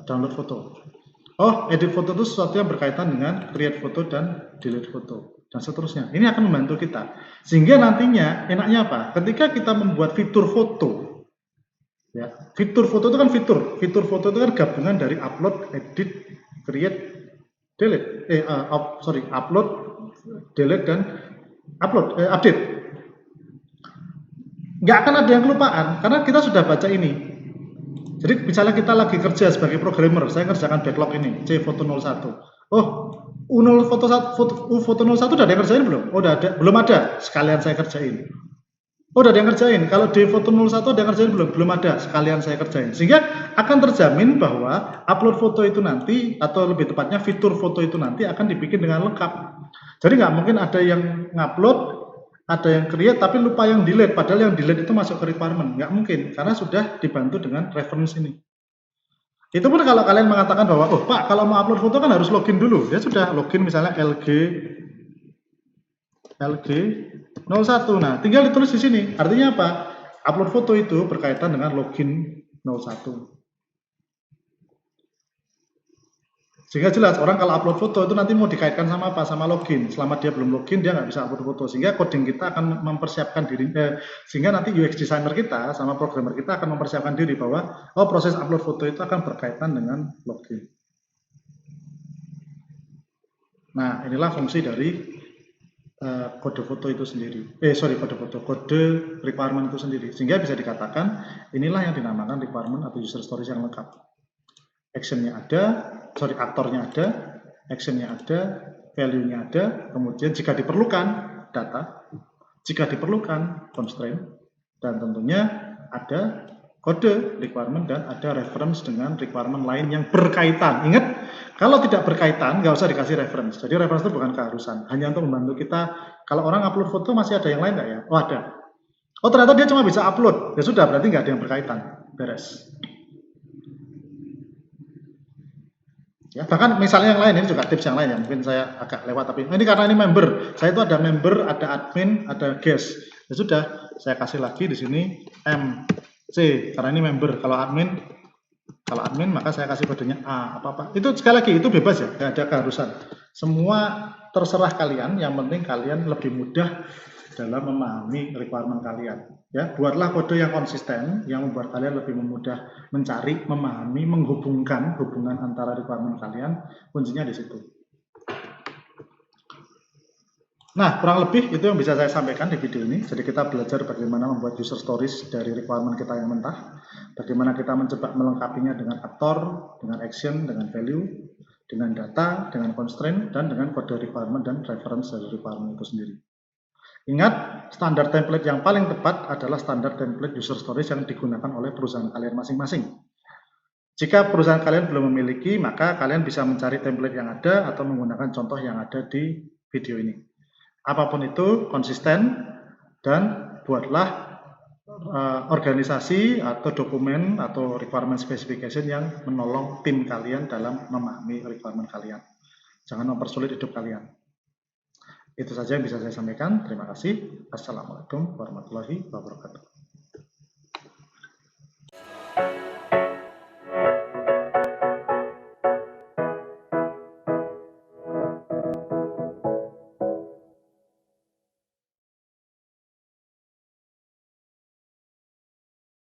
download foto. Edit foto itu sesuatu yang berkaitan dengan create foto dan delete foto, dan seterusnya. Ini akan membantu kita. Sehingga nantinya, enaknya apa? Ketika kita membuat fitur foto, ya, fitur foto itu kan fitur foto itu kan gabungan dari upload, edit, create, delete, upload, delete, dan update. Nggak akan ada yang kelupaan karena kita sudah baca ini. Jadi misalnya kita lagi kerja sebagai programmer, saya ngerjakan backlog ini, C foto 01. U foto 01 udah ada yang kerjain belum? Udah ada, belum ada. Sekalian saya kerjain. Udah ada yang kerjain. Kalau di foto 01 ada yang kerjain belum? Belum ada. Sekalian saya kerjain. Sehingga akan terjamin bahwa upload foto itu nanti, atau lebih tepatnya fitur foto itu nanti akan dibikin dengan lengkap. Jadi nggak mungkin ada yang ngupload, ada yang create, tapi lupa yang delete. Padahal yang delete itu masuk ke requirement. Nggak mungkin, karena sudah dibantu dengan reference ini. Itu pun kalau kalian mengatakan bahwa, Pak, kalau mau upload foto kan harus login dulu. Dia sudah login misalnya LG 01. Nah, tinggal ditulis di sini. Artinya apa? Upload foto itu berkaitan dengan login 01. Sehingga jelas orang kalau upload foto itu nanti mau dikaitkan sama apa? Sama login. Selama dia belum login dia nggak bisa upload foto. Sehingga coding kita akan mempersiapkan diri. Sehingga nanti UX designer kita sama programmer kita akan mempersiapkan diri bahwa proses upload foto itu akan berkaitan dengan login. Nah, inilah fungsi dari kode foto itu sendiri. Kode requirement itu sendiri. Sehingga bisa dikatakan inilah yang dinamakan requirement atau user stories yang lengkap. Actionnya ada, aktornya ada, actionnya ada, value-nya ada, kemudian jika diperlukan data, jika diperlukan constraint, dan tentunya ada kode requirement dan ada reference dengan requirement lain yang berkaitan. Ingat, kalau tidak berkaitan nggak usah dikasih reference. Jadi reference itu bukan keharusan, hanya untuk membantu kita. Kalau orang upload foto masih ada yang lain nggak ya? Oh ada. Oh ternyata dia cuma bisa upload. Ya sudah, berarti nggak ada yang berkaitan. Beres. Ya, bahkan misalnya yang lain, ini juga tips yang lain ya, mungkin saya agak lewat, tapi ini karena ini member, saya itu ada member, ada admin, ada guest. Ya sudah, saya kasih lagi di sini MC karena ini member. Kalau admin maka saya kasih kodenya A apa. Itu sekali lagi itu bebas ya, nggak ada keharusan. Semua terserah kalian, yang penting kalian lebih mudah dalam memahami requirement kalian. Ya, buatlah kode yang konsisten yang membuat kalian lebih mudah mencari, memahami, menghubungkan hubungan antara requirement kalian. Kuncinya di situ. Nah, kurang lebih itu yang bisa saya sampaikan di video ini. Jadi kita belajar bagaimana membuat user stories dari requirement kita yang mentah, bagaimana kita mencoba melengkapinya dengan aktor, dengan action, dengan value, dengan data, dengan constraint, dan dengan kode requirement dan reference dari requirement itu sendiri. Ingat, standar template yang paling tepat adalah standar template user stories yang digunakan oleh perusahaan kalian masing-masing. Jika perusahaan kalian belum memiliki, maka kalian bisa mencari template yang ada atau menggunakan contoh yang ada di video ini. Apapun itu, konsisten dan buatlah organisasi atau dokumen atau requirement specification yang menolong tim kalian dalam memahami requirement kalian. Jangan mempersulit hidup kalian. Itu saja yang bisa saya sampaikan. Terima kasih. Assalamualaikum warahmatullahi wabarakatuh.